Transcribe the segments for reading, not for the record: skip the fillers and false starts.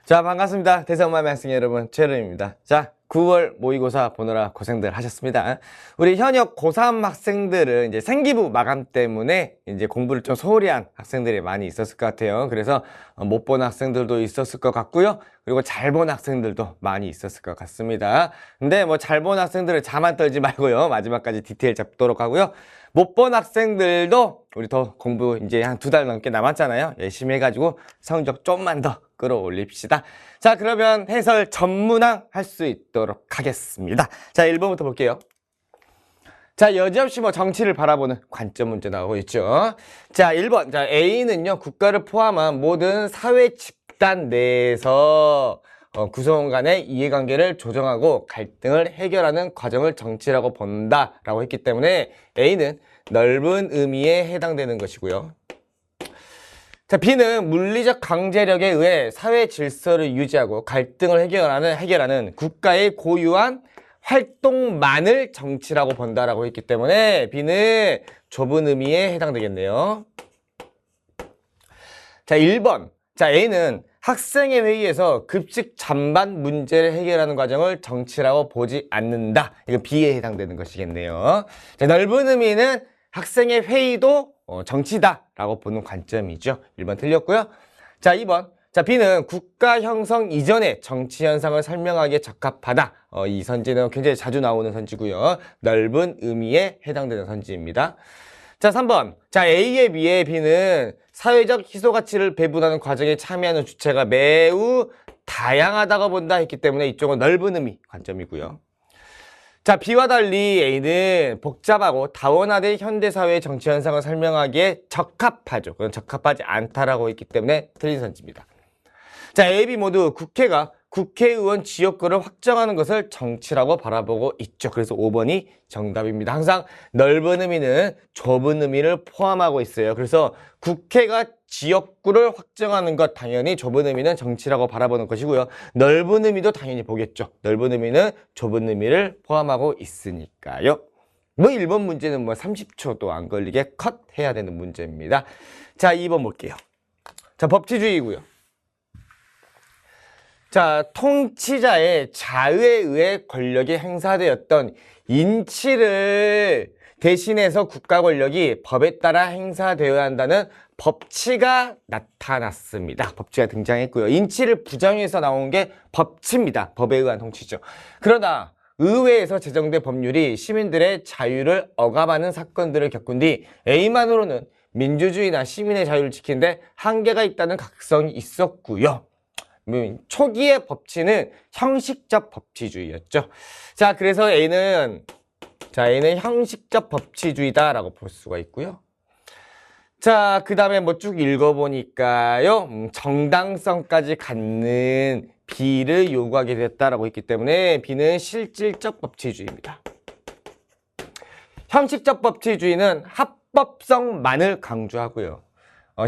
자, 반갑습니다. 대성마음의 학생 여러분, 최르입니다. 자, 9월 모의고사 보느라 고생들 하셨습니다. 우리 현역 고3 학생들은 이제 생기부 마감 때문에 이제 공부를 좀 소홀히 한 학생들이 많이 있었을 것 같아요. 그래서 못 본 학생들도 있었을 것 같고요. 그리고 잘 본 학생들도 많이 있었을 것 같습니다. 근데 뭐 잘 본 학생들은 자만 떨지 말고요. 마지막까지 디테일 잡도록 하고요. 못 본 학생들도 우리 더 공부 이제 한 2달 넘게 남았잖아요. 열심히 해가지고 성적 좀만 더 끌어올립시다. 자, 그러면 해설 전문항 할 수 있도록 하겠습니다. 자, 1번부터 볼게요. 자, 여지없이 뭐 정치를 바라보는 관점 문제 나오고 있죠. 자, 1번. 자, A는요, 국가를 포함한 모든 사회 집단 내에서 구성원 간의 이해관계를 조정하고 갈등을 해결하는 과정을 정치라고 본다라고 했기 때문에 A는 넓은 의미에 해당되는 것이고요. 자, B는 물리적 강제력에 의해 사회 질서를 유지하고 갈등을 해결하는 국가의 고유한 활동만을 정치라고 본다라고 했기 때문에 B는 좁은 의미에 해당되겠네요. 자, 1번. 자, A는 학생의 회의에서 급식 잔반 문제를 해결하는 과정을 정치라고 보지 않는다. 이거 B에 해당되는 것이겠네요. 자, 넓은 의미는 학생의 회의도 정치다라고 보는 관점이죠. 1번 틀렸고요. 자, 2번. 자, B는 국가 형성 이전의 정치 현상을 설명하기에 적합하다. 이 선지는 굉장히 자주 나오는 선지고요. 넓은 의미에 해당되는 선지입니다. 자, 3번. 자, A에 비해 B는 사회적 희소가치를 배분하는 과정에 참여하는 주체가 매우 다양하다고 본다 했기 때문에 이쪽은 넓은 의미 관점이고요. 자, B와 달리 A는 복잡하고 다원화된 현대사회의 정치 현상을 설명하기에 적합하죠. 그건 적합하지 않다라고 했기 때문에 틀린 선지입니다. 자, A, B 모두 국회가 국회의원 지역구를 확정하는 것을 정치라고 바라보고 있죠. 그래서 5번이 정답입니다. 항상 넓은 의미는 좁은 의미를 포함하고 있어요. 그래서 국회가 지역구를 확정하는 것 당연히 좁은 의미는 정치라고 바라보는 것이고요. 넓은 의미도 당연히 보겠죠. 넓은 의미는 좁은 의미를 포함하고 있으니까요. 뭐 1번 문제는 뭐 30초도 안 걸리게 컷 해야 되는 문제입니다. 자, 2번 볼게요. 자, 법치주의고요. 자, 통치자의 자의에 의해 권력이 행사되었던 인치를 대신해서 국가 권력이 법에 따라 행사되어야 한다는 법치가 나타났습니다. 법치가 등장했고요. 인치를 부정해서 나온 게 법치입니다. 법에 의한 통치죠. 그러나 의회에서 제정된 법률이 시민들의 자유를 억압하는 사건들을 겪은 뒤 A만으로는 민주주의나 시민의 자유를 지키는데 한계가 있다는 각성이 있었고요. 초기의 법치는 형식적 법치주의였죠. 자, 그래서 A는 형식적 법치주의다라고 볼 수가 있고요. 자, 그 다음에 뭐 쭉 읽어보니까요. 정당성까지 갖는 B를 요구하게 됐다라고 했기 때문에 B는 실질적 법치주의입니다. 형식적 법치주의는 합법성만을 강조하고요.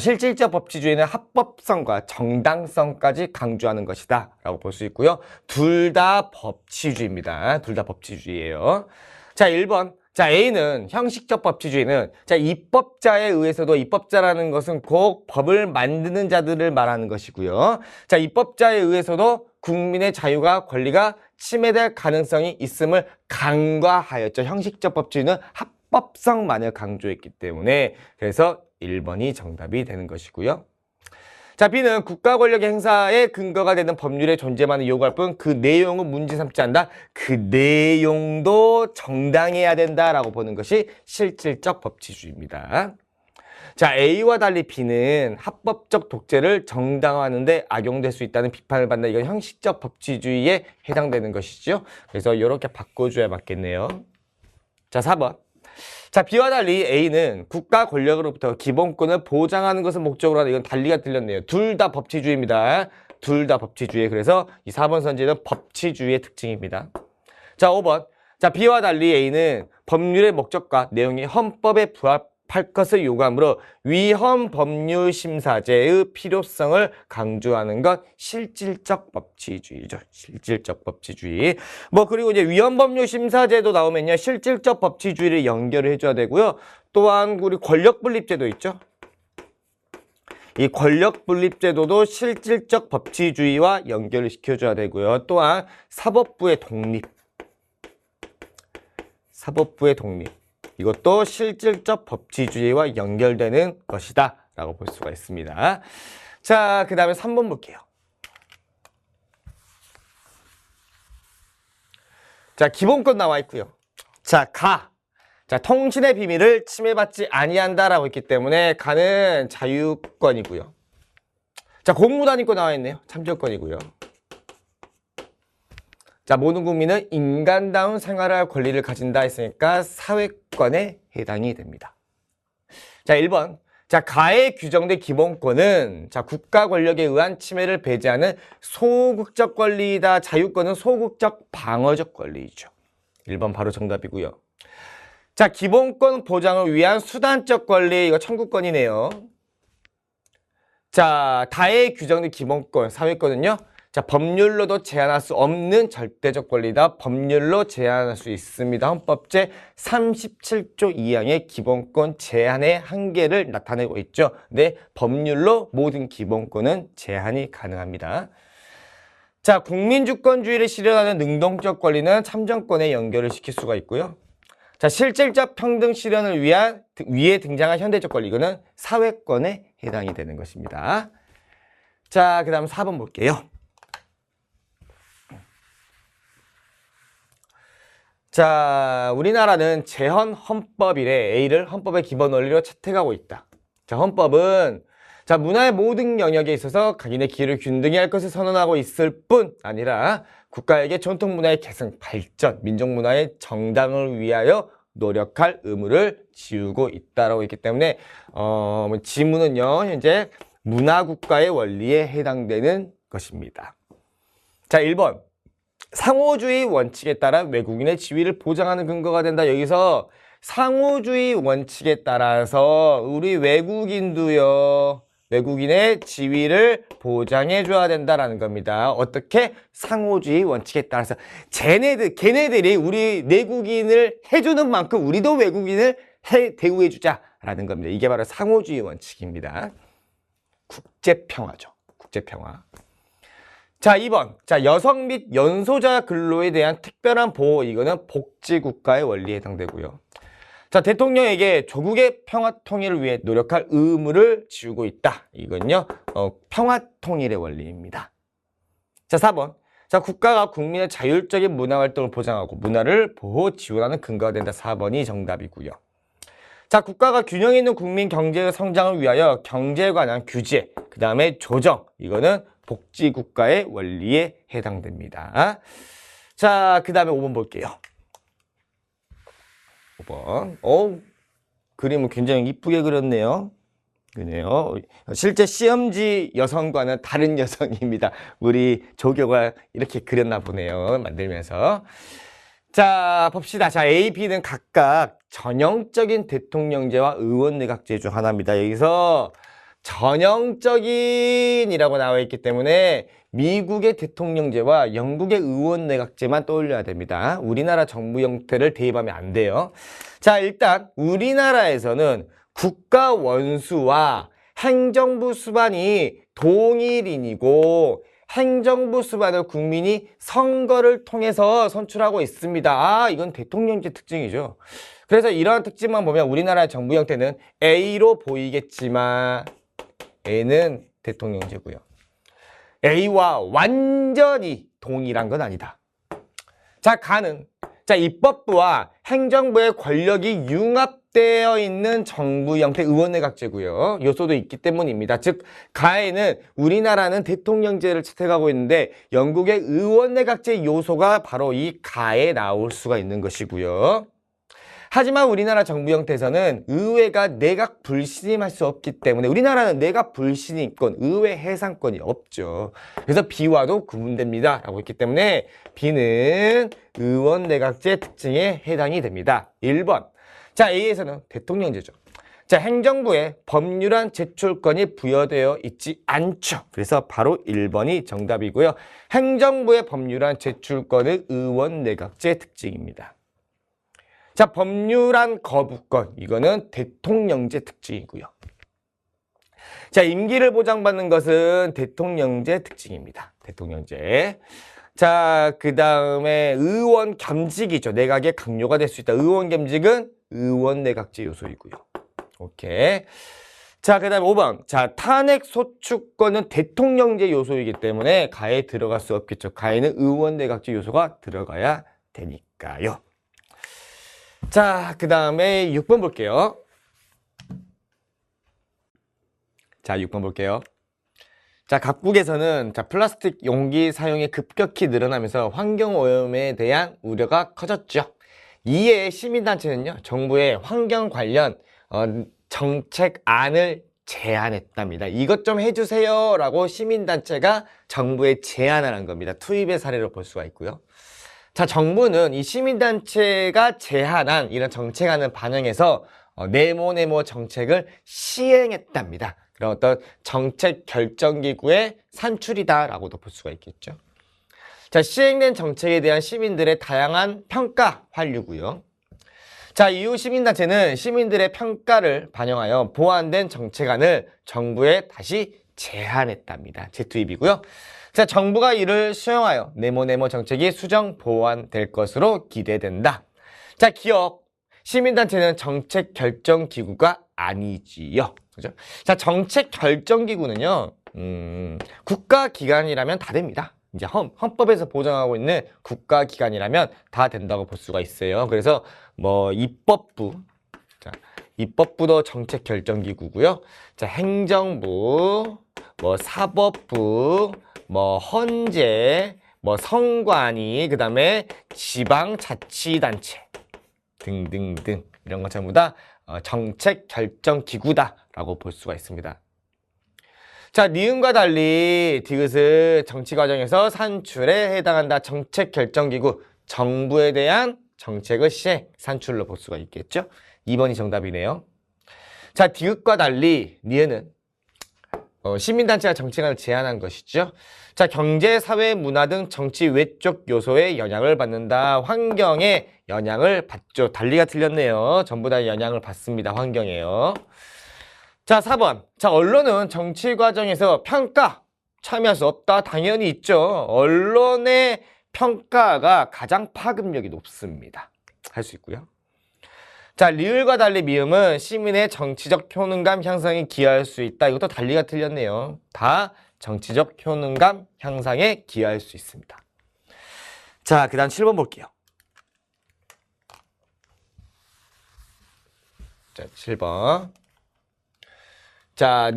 실질적 법치주의는 합법성과 정당성까지 강조하는 것이다 라고 볼 수 있고요. 둘 다 법치주의입니다. 둘 다 법치주의예요. 자, 1번. 자, A는 형식적 법치주의는 자, 입법자에 의해서도 입법자라는 것은 곧 법을 만드는 자들을 말하는 것이고요. 자, 입법자에 의해서도 국민의 자유가 권리가 침해될 가능성이 있음을 간과하였죠. 형식적 법치주의는 합법성만을 강조했기 때문에 그래서 1번이 정답이 되는 것이고요. 자, B는 국가 권력 행사의 근거가 되는 법률의 존재만을 요구할 뿐 그 내용은 문제 삼지 않는다. 그 내용도 정당해야 된다라고 보는 것이 실질적 법치주의입니다. 자, A와 달리 B는 합법적 독재를 정당화하는데 악용될 수 있다는 비판을 받는 이건 형식적 법치주의에 해당되는 것이죠. 그래서 이렇게 바꿔줘야 맞겠네요. 자, 4번. 자, B와 달리 A는 국가 권력으로부터 기본권을 보장하는 것을 목적으로 하는 이건 달리가 틀렸네요. 둘 다 법치주의입니다. 둘 다 법치주의. 그래서 이 4번 선지는 법치주의의 특징입니다. 자, 5번. 자, B와 달리 A는 법률의 목적과 내용이 헌법에 부합할 것을 요구하므로 위헌 법률 심사제의 필요성을 강조하는 것 실질적 법치주의죠. 실질적 법치주의. 뭐 그리고 이제 위헌 법률 심사제도 나오면요. 실질적 법치주의를 연결을 해줘야 되고요. 또한 우리 권력 분립제도 있죠. 이 권력분립제도도 실질적 법치주의와 연결을 시켜줘야 되고요. 또한 사법부의 독립. 이것도 실질적 법치주의와 연결되는 것이다 라고 볼 수가 있습니다. 자, 그 다음에 3번 볼게요. 자, 기본권 나와 있고요. 자, 자, 통신의 비밀을 침해받지 아니한다라고 했기 때문에 가는 자유권이고요. 자, 공무단위권 나와 있네요. 참정권이고요. 자, 모든 국민은 인간다운 생활을 할 권리를 가진다 했으니까 사회권에 해당이 됩니다. 자, 1번. 자, 가에 규정된 기본권은 자, 국가 권력에 의한 침해를 배제하는 소극적 권리이다. 자유권은 소극적 방어적 권리이죠. 1번 바로 정답이고요. 자, 기본권 보장을 위한 수단적 권리, 이거 청구권이네요. 자, 다에 규정된 기본권, 사회권은요. 자, 법률로도 제한할 수 없는 절대적 권리다. 법률로 제한할 수 있습니다. 헌법 제37조 2항의 기본권 제한의 한계를 나타내고 있죠. 네, 법률로 모든 기본권은 제한이 가능합니다. 자, 국민주권주의를 실현하는 능동적 권리는 참정권에 연결을 시킬 수가 있고요. 자, 실질적 평등 실현을 위한 위에 등장한 현대적 권리, 이거는 사회권에 해당이 되는 것입니다. 자, 그 다음 4번 볼게요. 자, 우리나라는 제헌 헌법 이래 A를 헌법의 기본 원리로 채택하고 있다. 자, 헌법은 자, 문화의 모든 영역에 있어서 각인의 기회를 균등히 할 것을 선언하고 있을 뿐 아니라 국가에게 전통 문화의 계승, 발전, 민족 문화의 정당을 위하여 노력할 의무를 지우고 있다라고 했기 때문에 지문은요, 현재 문화국가의 원리에 해당되는 것입니다. 자, 1번. 상호주의 원칙에 따라 외국인의 지위를 보장하는 근거가 된다. 여기서 상호주의 원칙에 따라서 우리 외국인도요, 외국인의 지위를 보장해줘야 된다라는 겁니다. 어떻게? 상호주의 원칙에 따라서. 걔네들이 우리 내국인을 해주는 만큼 우리도 외국인을 대우해주자라는 겁니다. 이게 바로 상호주의 원칙입니다. 국제평화죠. 국제평화. 자, 2번. 자, 여성 및 연소자 근로에 대한 특별한 보호. 이거는 복지국가의 원리에 해당되고요. 자, 대통령에게 조국의 평화 통일을 위해 노력할 의무를 지우고 있다. 이건요, 평화 통일의 원리입니다. 자, 4번. 자, 국가가 국민의 자율적인 문화 활동을 보장하고 문화를 보호, 지원하는 근거가 된다. 4번이 정답이고요. 자, 국가가 균형 있는 국민 경제 성장을 위하여 경제에 관한 규제, 그 다음에 조정. 이거는 복지국가의 원리에 해당됩니다. 자, 그 다음에 5번 볼게요. 5번. 그림을 굉장히 이쁘게 그렸네요. 그네요. 실제 시험지 여성과는 다른 여성입니다. 우리 조교가 이렇게 그렸나 보네요. 만들면서. 자, 봅시다. 자, A, B는 각각 전형적인 대통령제와 의원내각제 중 하나입니다. 여기서 전형적인이라고 나와 있기 때문에 미국의 대통령제와 영국의 의원내각제만 떠올려야 됩니다. 우리나라 정부 형태를 대입하면 안 돼요. 자, 일단 우리나라에서는 국가 원수와 행정부 수반이 동일인이고 행정부 수반을 국민이 선거를 통해서 선출하고 있습니다. 아, 이건 대통령제 특징이죠. 그래서 이러한 특징만 보면 우리나라의 정부 형태는 A로 보이겠지만 A는 대통령제고요. A와 완전히 동일한 건 아니다. 자, 가는. 자, 입법부와 행정부의 권력이 융합되어 있는 정부 형태 의원내각제고요. 요소도 있기 때문입니다. 즉, 가에는 우리나라는 대통령제를 채택하고 있는데 영국의 의원내각제 요소가 바로 이 가에 나올 수가 있는 것이고요. 하지만 우리나라 정부 형태에서는 의회가 내각 불신임할 수 없기 때문에 우리나라는 내각 불신임권, 의회 해상권이 없죠. 그래서 B와도 구분됩니다. 라고 했기 때문에 B는 의원 내각제 특징에 해당이 됩니다. 1번. 자, A에서는 대통령제죠. 자, 행정부에 법률안 제출권이 부여되어 있지 않죠. 그래서 바로 1번이 정답이고요. 행정부의 법률안 제출권은 의원 내각제 특징입니다. 자, 법률안 거부권, 이거는 대통령제 특징이고요. 자, 임기를 보장받는 것은 대통령제 특징입니다. 대통령제. 자, 그 다음에 의원 겸직이죠. 내각의 강요가 될 수 있다. 의원 겸직은 의원 내각제 요소이고요. 오케이. 자, 그 다음에 5번. 자, 탄핵 소추권은 대통령제 요소이기 때문에 가에 들어갈 수 없겠죠. 가에는 의원 내각제 요소가 들어가야 되니까요. 자, 그 다음에 6번 볼게요. 자, 6번 볼게요. 자, 각국에서는 자, 플라스틱 용기 사용이 급격히 늘어나면서 환경오염에 대한 우려가 커졌죠. 이에 시민단체는요, 정부의 환경 관련 정책안을 제안했답니다. 이것 좀 해주세요 라고 시민단체가 정부에 제안을 한 겁니다. 투입의 사례로 볼 수가 있고요. 자, 정부는 이 시민단체가 제안한 이런 정책안을 반영해서 네모네모 정책을 시행했답니다. 그런 어떤 정책 결정기구의 산출이다라고도 볼 수가 있겠죠. 자, 시행된 정책에 대한 시민들의 다양한 평가 환류고요. 자, 이후 시민단체는 시민들의 평가를 반영하여 보완된 정책안을 정부에 다시 제안했답니다. 재투입이고요. 자, 정부가 이를 수용하여 네모네모 정책이 수정 보완될 것으로 기대된다. 자, 기억. 시민단체는 정책 결정 기구가 아니지요. 그죠? 자, 정책 결정 기구는요, 국가기관이라면 다 됩니다. 이제 헌법에서 보장하고 있는 국가기관이라면 다 된다고 볼 수가 있어요. 그래서 뭐 입법부, 자, 입법부도 정책 결정 기구고요. 자, 행정부, 뭐 사법부, 뭐 헌재, 뭐 선관위, 그 다음에 지방자치단체 등등등 이런 것 전부 다 정책 결정 기구다라고 볼 수가 있습니다. 자, 니은과 달리 디귿은 정치 과정에서 산출에 해당한다. 정책 결정 기구, 정부에 대한 정책을 시행, 산출로 볼 수가 있겠죠. 2번이 정답이네요. 자, 디귿과 달리 니은은 시민단체가 정책안을 제안한 것이죠. 자, 경제, 사회, 문화 등 정치 외적 요소에 영향을 받는다. 환경에 영향을 받죠. 달리가 틀렸네요. 전부 다 영향을 받습니다. 환경에요. 자, 4번. 자, 언론은 정치 과정에서 평가 참여할 수 없다. 당연히 있죠. 언론의 평가가 가장 파급력이 높습니다. 할 수 있고요. 자, 리을과 달리 미음은 시민의 정치적 효능감 향상에 기여할 수 있다. 이것도 달리가 틀렸네요. 다 정치적 효능감 향상에 기여할 수 있습니다. 자, 그 다음 7번 볼게요. 자, 7번. 자,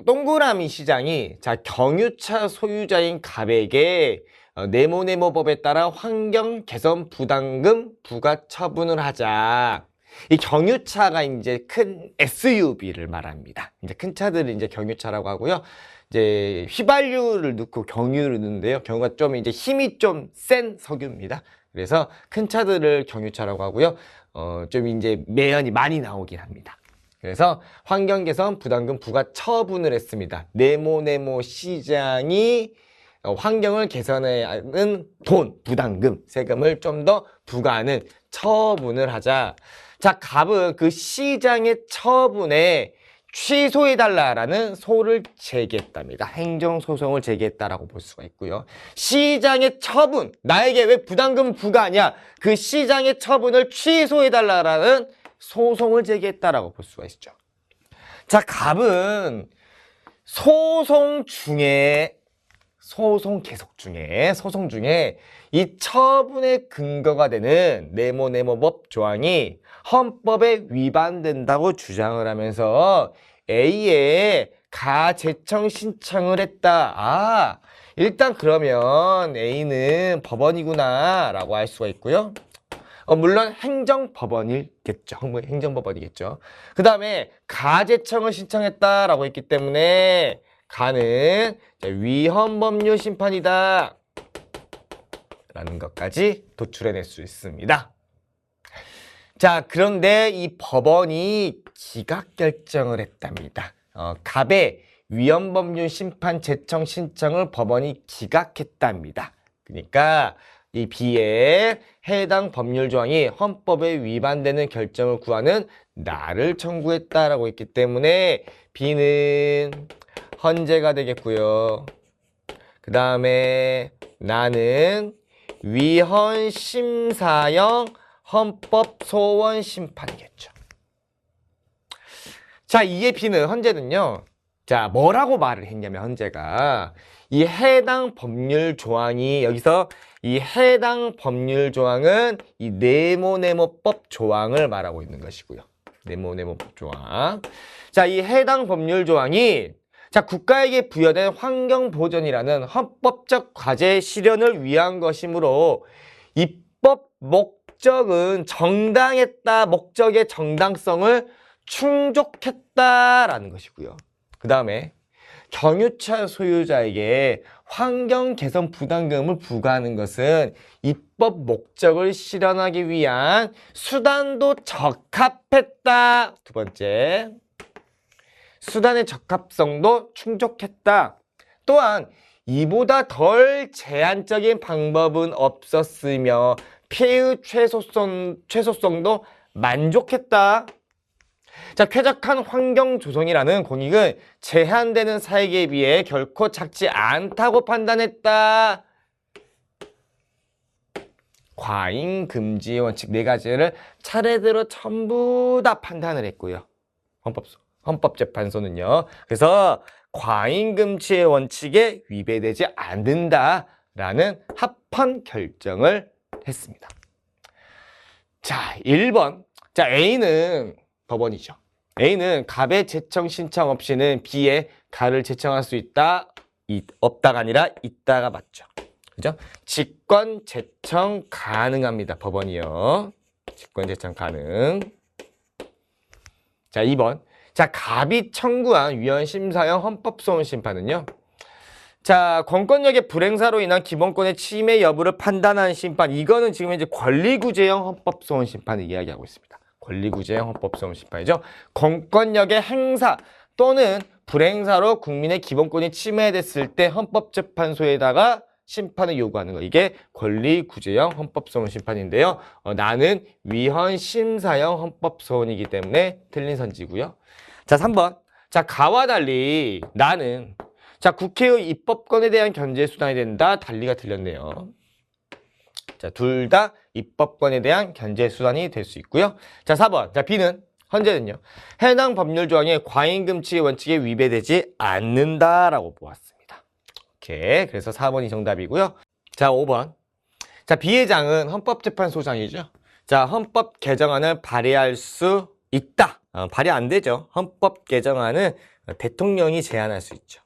동그라미 시장이 자, 경유차 소유자인 갑에게 네모네모법에 따라 환경 개선 부담금 부과 처분을 하자. 이 경유차가 이제 큰 SUV를 말합니다. 이제 큰 차들을 이제 경유차라고 하고요. 이제 휘발유를 넣고 경유를 넣는데요. 경유가 좀 이제 힘이 좀 센 석유입니다. 그래서 큰 차들을 경유차라고 하고요. 좀 이제 매연이 많이 나오긴 합니다. 그래서 환경 개선 부담금 부과 처분을 했습니다. 네모네모 시장이 환경을 개선하는 돈, 부담금, 세금을 좀 더 부과하는 처분을 하자. 자, 갑은 그 시장의 처분에 취소해달라라는 소를 제기했답니다. 행정소송을 제기했다라고 볼 수가 있고요. 시장의 처분, 나에게 왜 부담금 부과하냐? 그 시장의 처분을 취소해달라라는 소송을 제기했다라고 볼 수가 있죠. 자, 갑은 소송 중에 이 처분의 근거가 되는 네모네모법 조항이 헌법에 위반된다고 주장을 하면서 A에 가제청 신청을 했다. 아, 일단 그러면 A는 법원이구나 라고 할 수가 있고요. 물론 행정법원이겠죠. 행정법원이겠죠. 그 다음에 가제청을 신청했다라고 했기 때문에 가는 위헌법률 심판이다 라는 것까지 도출해낼 수 있습니다. 자, 그런데 이 법원이 기각 결정을 했답니다. 갑의 위헌법률 심판 제청 신청을 법원이 기각했답니다. 그러니까 이 B의 해당 법률 조항이 헌법에 위반되는 결정을 구하는 나를 청구했다라고 했기 때문에 B는 헌재가 되겠고요. 그 다음에 나는 위헌심사형 헌법소원심판이겠죠. 자, 이에 B는 헌재는요. 자, 뭐라고 말을 했냐면 헌재가 이 해당 법률 조항이 여기서 이 해당 법률 조항은 이 네모네모법 조항을 말하고 있는 것이고요. 네모네모법 조항. 자, 이 해당 법률 조항이 자, 국가에게 부여된 환경보전이라는 헌법적 과제 실현을 위한 것이므로 입법 목적은 정당했다, 목적의 정당성을 충족했다라는 것이고요. 그 다음에 경유차 소유자에게 환경 개선 부담금을 부과하는 것은 입법 목적을 실현하기 위한 수단도 적합했다. 두 번째, 수단의 적합성도 충족했다. 또한 이보다 덜 제한적인 방법은 없었으며 피해의 최소성도 만족했다. 자, 쾌적한 환경 조성이라는 권익은 제한되는 사익에 비해 결코 작지 않다고 판단했다. 과잉 금지 원칙 4가지를 차례대로 전부 다 판단을 했고요. 헌법재판소는요. 그래서 과잉 금지의 원칙에 위배되지 않는다라는 합헌 결정을 했습니다. 자, 1번. 자, A는 법원이죠. A는 갑의 제청 신청 없이는 B의 가를 제청할 수 있다, 없다가 아니라 있다가 맞죠. 그죠? 직권 제청 가능합니다. 법원이요. 직권 제청 가능. 자, 2번. 자, 갑이 청구한 위헌심사형 헌법소원 심판은요. 자, 권권력의 불행사로 인한 기본권의 침해 여부를 판단하는 심판. 이거는 지금 이제 권리구제형 헌법소원 심판을 이야기하고 있습니다. 권리구제형 헌법소원 심판이죠. 권권력의 행사 또는 불행사로 국민의 기본권이 침해됐을 때 헌법재판소에다가 심판을 요구하는 거. 이게 권리구제형 헌법소원 심판인데요. 나는 위헌심사형 헌법소원이기 때문에 틀린 선지고요. 자, 3번. 자, 가와 달리 나는 자, 국회의 입법권에 대한 견제 수단이 된다. 달리가 틀렸네요. 자, 둘 다 입법권에 대한 견제 수단이 될 수 있고요. 자, 4번. 자, B는 헌재는요. 해당 법률 조항의 과잉 금지의 원칙에 위배되지 않는다라고 보았습니다. 오케이. 그래서 4번이 정답이고요. 자, 5번. 자, 비회장은 헌법재판소장이죠. 자, 헌법 개정안을 발의할 수 있다. 발의 안 되죠. 헌법 개정안은 대통령이 제안할 수 있죠.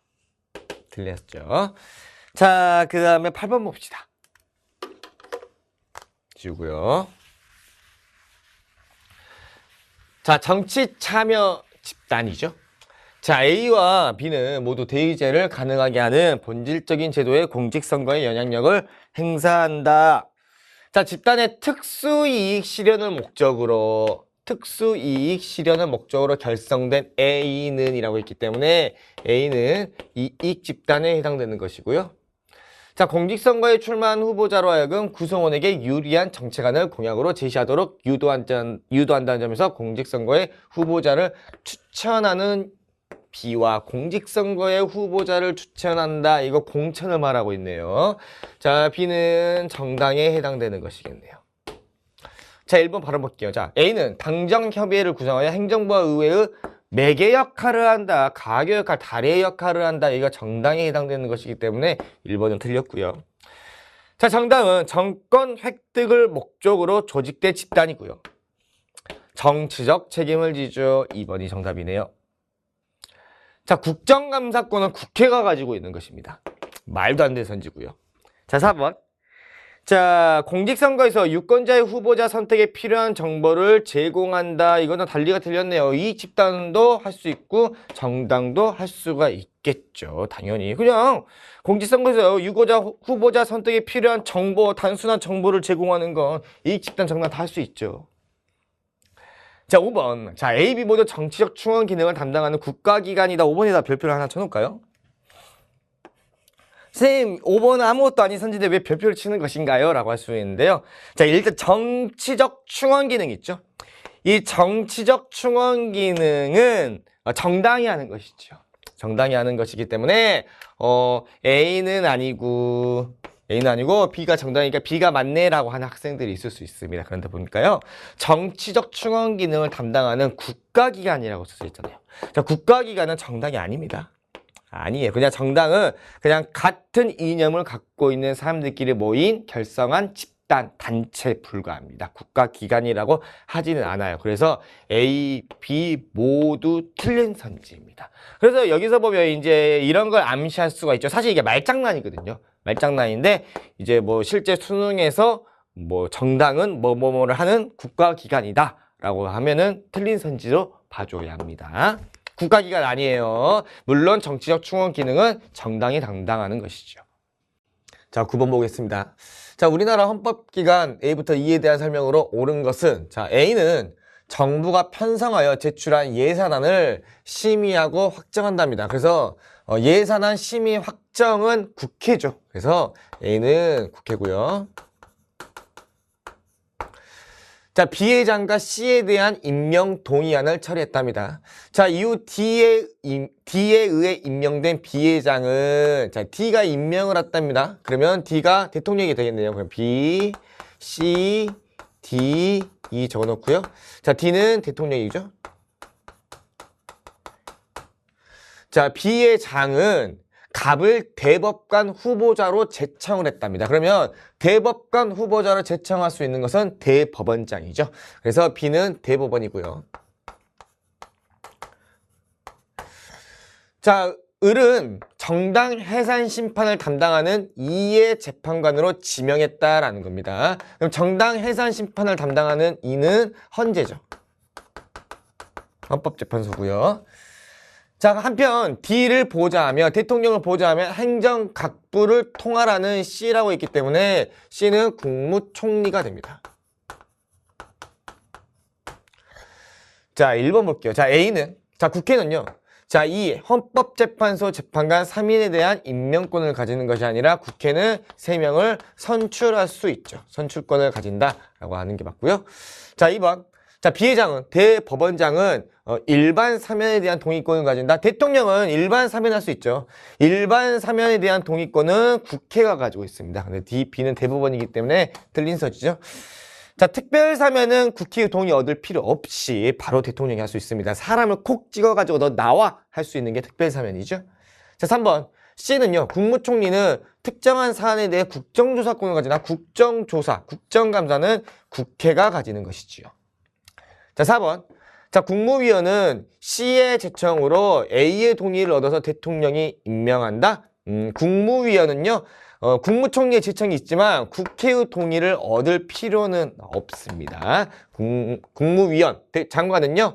틀렸죠. 자, 그 다음에 8번 봅시다. 지우고요. 자, 정치 참여 집단이죠. 자, A와 B는 모두 대의제를 가능하게 하는 본질적인 제도의 공직선거의 영향력을 행사한다. 자, 집단의 특수이익 실현을 목적으로 결성된 A는 이라고 했기 때문에 A는 이익 집단에 해당되는 것이고요. 자, 공직선거에 출마한 후보자로 하여금 구성원에게 유리한 정책안을 공약으로 제시하도록 유도한다는 점에서 공직선거에 후보자를 추천하는 B와 공직선거에 후보자를 추천한다. 이거 공천을 말하고 있네요. 자, B는 정당에 해당되는 것이겠네요. 자, 1번 바로 볼게요. 자, A는 당정협의회를 구성하여 행정부와 의회의 매개 역할을 한다. 가교 역할, 다리의 역할을 한다. 이거 정당에 해당되는 것이기 때문에 1번은 틀렸고요. 자, 정당은 정권 획득을 목적으로 조직된 집단이고요. 정치적 책임을 지죠. 2번이 정답이네요. 자, 국정감사권은 국회가 가지고 있는 것입니다. 말도 안 되는 선지고요. 자, 4번. 자, 공직선거에서 유권자의 후보자 선택에 필요한 정보를 제공한다. 이거는 달리가 틀렸네요. 이 집단도 할 수 있고 정당도 할 수가 있겠죠. 당연히. 그냥 공직선거에서 후보자 선택에 필요한 정보, 단순한 정보를 제공하는 건 이 집단, 정당 다 할 수 있죠. 자, 5번. 자, A, B 모두 정치적 충원 기능을 담당하는 국가기관이다. 5번에다 별표를 하나 쳐놓을까요? 선생님, 5번은 아무것도 아닌 선지인데 왜 별표를 치는 것인가요? 라고 할 수 있는데요. 자, 일단 정치적 충원 기능 있죠. 이 정치적 충원 기능은 정당이 하는 것이죠. 정당이 하는 것이기 때문에 A는 아니고 B가 정당이니까 B가 맞네라고 하는 학생들이 있을 수 있습니다. 그런데 보니까요. 정치적 충원 기능을 담당하는 국가기관이라고 써져 있잖아요. 자, 국가기관은 정당이 아닙니다. 아니에요. 그냥 정당은 그냥 같은 이념을 갖고 있는 사람들끼리 모인 결성한 집단, 단체에 불과합니다. 국가기관이라고 하지는 않아요. 그래서 A, B 모두 틀린 선지입니다. 그래서 여기서 보면 이제 이런 걸 암시할 수가 있죠. 사실 이게 말장난이거든요. 말장난인데 이제 뭐 실제 수능에서 뭐 정당은 뭐뭐뭐를 하는 국가기관이다 라고 하면은 틀린 선지로 봐줘야 합니다. 국가기관 아니에요. 물론 정치적 충원 기능은 정당이 담당하는 것이죠. 자, 9번 보겠습니다. 자, 우리나라 헌법기관 A부터 E에 대한 설명으로 옳은 것은, 자, A는 정부가 편성하여 제출한 예산안을 심의하고 확정한답니다. 그래서 예산안 심의 확정은 국회죠. 그래서 A는 국회고요. 자, B회장과 C에 대한 임명 동의안을 처리했답니다. 자, 이후 D에 의해 임명된 B회장은, 자, D가 임명을 했답니다. 그러면 D가 대통령이 되겠네요. 그럼 B, C, D, E 적어놓고요. 자, D는 대통령이죠. 자, B회장은 갑을 대법관 후보자로 제청을 했답니다. 그러면 대법관 후보자로 제청할 수 있는 것은 대법원장이죠. 그래서 B는 대법원이고요. 자, 을은 정당 해산 심판을 담당하는 이의 재판관으로 지명했다라는 겁니다. 그럼 정당 해산 심판을 담당하는 이는 헌재죠. 헌법재판소고요. 자, 한편 D를 보좌하며 대통령을 보좌하며 행정각부를 통할하는 C라고 있기 때문에 C는 국무총리가 됩니다. 자, 1번 볼게요. 자, A는, 자, 국회는요. 자, 이 헌법재판소 재판관 3인에 대한 임명권을 가지는 것이 아니라 국회는 3명을 선출할 수 있죠. 선출권을 가진다라고 하는 게 맞고요. 자, 2번. 자, B회장은, 대법원장은 일반 사면에 대한 동의권을 가진다. 대통령은 일반 사면할 수 있죠. 일반 사면에 대한 동의권은 국회가 가지고 있습니다. 근데 B는 대법원이기 때문에 틀린 서지죠. 자, 특별 사면은 국회의 동의 얻을 필요 없이 바로 대통령이 할 수 있습니다. 사람을 콕 찍어가지고 너 나와 할 수 있는 게 특별 사면이죠. 자, 3번. C는요, 국무총리는 특정한 사안에 대해 국정조사권을 가진다. 국정조사, 국정감사는 국회가 가지는 것이지요. 자, 4번. 자, 국무위원은 C의 제청으로 A의 동의를 얻어서 대통령이 임명한다. 국무위원은요, 국무총리의 제청이 있지만 국회의 동의를 얻을 필요는 없습니다. 국무위원, 장관은요,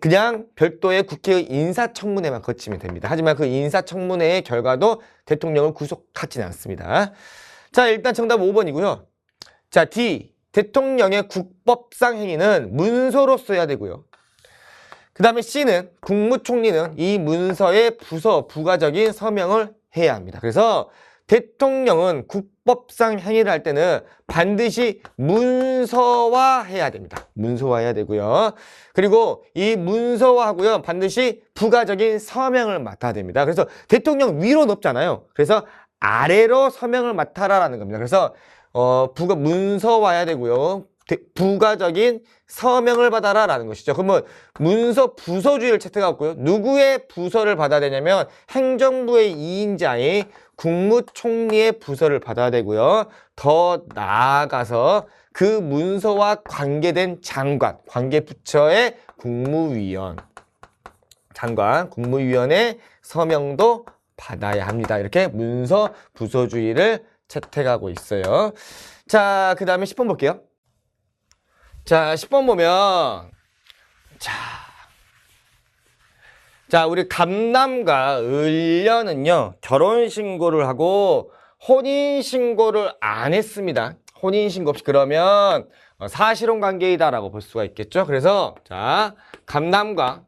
그냥 별도의 국회의 인사청문회만 거치면 됩니다. 하지만 그 인사청문회의 결과도 대통령을 구속하지는 않습니다. 자, 일단 정답 5번이고요. 자, D. 대통령의 국법상 행위는 문서로 써야 되고요. 그 다음에 C는 국무총리는 이 문서의 부가적인 서명을 해야 합니다. 그래서 대통령은 국법상 행위를 할 때는 반드시 문서화해야 됩니다. 문서화해야 되고요. 그리고 이 문서화하고요, 반드시 부가적인 서명을 맡아야 됩니다. 그래서 대통령 위로 높잖아요. 그래서 아래로 서명을 맡아라라는 겁니다. 그래서 문서화해야 되고요. 부가적인 서명을 받아라 라는 것이죠. 그러면 문서 부서주의를 채택하고요. 누구의 부서를 받아야 되냐면 행정부의 2인자인 국무총리의 부서를 받아야 되고요. 더 나아가서 그 문서와 관계된 장관, 관계부처의 국무위원, 장관, 국무위원의 서명도 받아야 합니다. 이렇게 문서 부서주의를 채택하고 있어요. 자, 그 다음에 10번 볼게요. 자, 10번 보면, 자, 우리 감남과 을려는요, 결혼신고를 하고 혼인신고를 안 했습니다. 혼인신고 없이. 그러면 사실혼 관계이다라고 볼 수가 있겠죠. 그래서, 자, 감남과,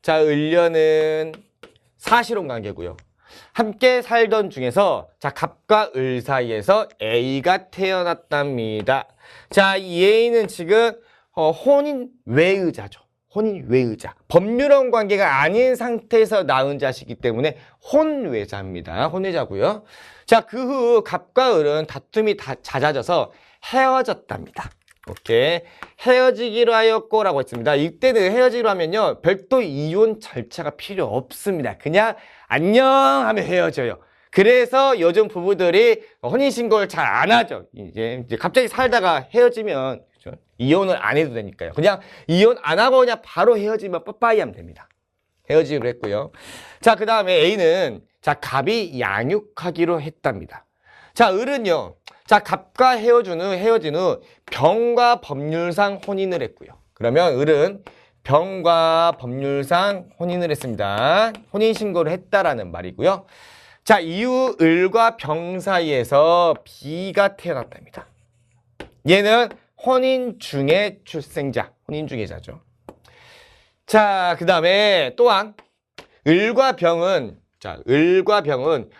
자, 을려는 사실혼 관계고요. 함께 살던 중에서 자, 갑과 을 사이에서 A가 태어났답니다. 자, 이 A는 지금 혼인 외의자죠. 혼인 외의자. 법률혼 관계가 아닌 상태에서 낳은 자식이기 때문에 혼외자입니다. 혼외자고요. 자, 그 후 갑과 을은 다툼이 잦아져서 헤어졌답니다. 오케이. 헤어지기로 하였고라고 했습니다. 이때는 헤어지기로 하면요, 별도 이혼 절차가 필요 없습니다. 그냥 안녕 하면 헤어져요. 그래서 요즘 부부들이 혼인신고를 잘 안 하죠. 이제 갑자기 살다가 헤어지면 그렇죠? 이혼을 안 해도 되니까요. 그냥 이혼 안 하고 그냥 바로 헤어지면 빠빠이 하면 됩니다. 헤어지기로 했고요. 자, 그 다음에 A는 자, 갑이 양육하기로 했답니다. 자, 을은요. 자, 갑과 헤어진 후 병과 법률상 혼인을 했고요. 그러면 을은 병과 법률상 혼인을 했습니다. 혼인신고를 했다라는 말이고요. 자, 이후 을과 병 사이에서 B가 태어났답니다. 얘는 혼인 중의 출생자, 혼인 중의자죠. 자, 그 다음에 또한 을과 병은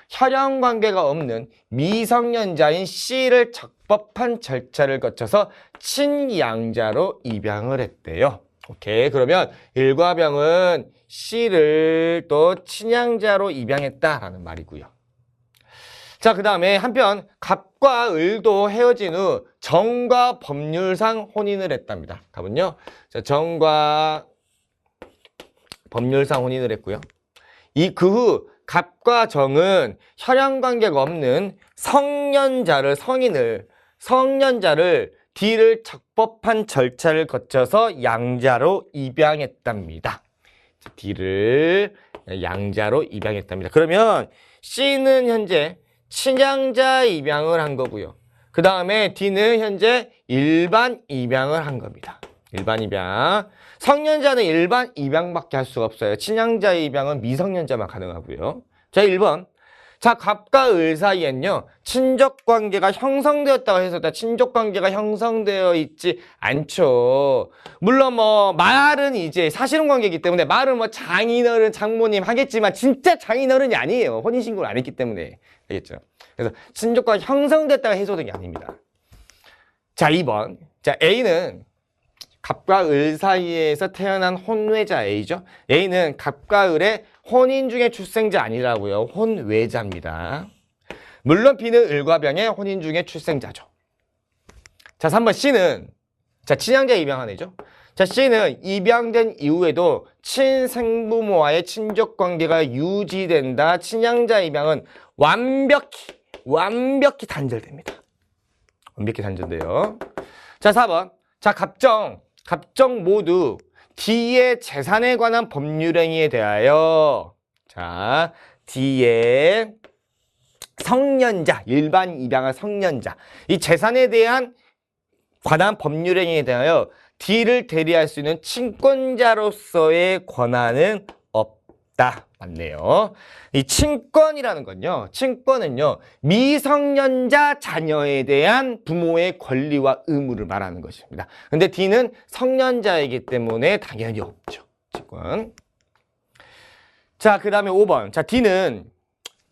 혈연 관계가 없는 미성년자인 C를 적법한 절차를 거쳐서 친양자로 입양을 했대요. 오케이. 그러면 을과 병은 C를 또 친양자로 입양했다라는 말이고요. 자, 그 다음에 한편 갑과 을도 헤어진 후 정과 법률상 혼인을 했답니다. 갑은요. 자, 정과 법률상 혼인을 했고요. 그 후 갑과 정은 혈연 관계가 없는 성년자를 D를 적법한 절차를 거쳐서 양자로 입양했답니다. D를 양자로 입양했답니다. 그러면 C는 현재 친양자 입양을 한 거고요. 그 다음에 D는 현재 일반 입양을 한 겁니다. 일반 입양. 성년자는 일반 입양밖에 할 수가 없어요. 친양자 입양은 미성년자만 가능하고요. 자, 1번. 자, 갑과 을 사이엔요, 친족관계가 형성되었다고 해서 친족관계가 형성되어 있지 않죠. 물론 말은 이제 사실혼 관계이기 때문에 말은 장인어른, 장모님 하겠지만 진짜 장인어른이 아니에요. 혼인신고를 안 했기 때문에. 알겠죠? 그래서 친족관계 형성됐다가 해소된 게 아닙니다. 자, 2번. 자, A는 갑과 을 사이에서 태어난 혼외자 A죠. A는 갑과 을의 혼인 중의 출생자 아니라고요. 혼외자입니다. 물론 B는 을과 병의 혼인 중의 출생자죠. 자, 3번 C는 자, 친양자 입양한 애죠. 자, C는 입양된 이후에도 친생부모와의 친족 관계가 유지된다. 친양자 입양은 완벽히 단절됩니다. 완벽히 단절돼요. 자, 4번. 자, 갑정 모두 D의 재산에 관한 법률행위에 대하여 자, D의 성년자, 일반 입양한 성년자 이 재산에 대한 관한 법률행위에 대하여 D를 대리할 수 있는 친권자로서의 권한은 없다. 맞네요. 이 친권이라는 친권은요, 미성년자 자녀에 대한 부모의 권리와 의무를 말하는 것입니다. 근데 D는 성년자이기 때문에 당연히 없죠. 친권. 자, 그 다음에 5번. 자, D는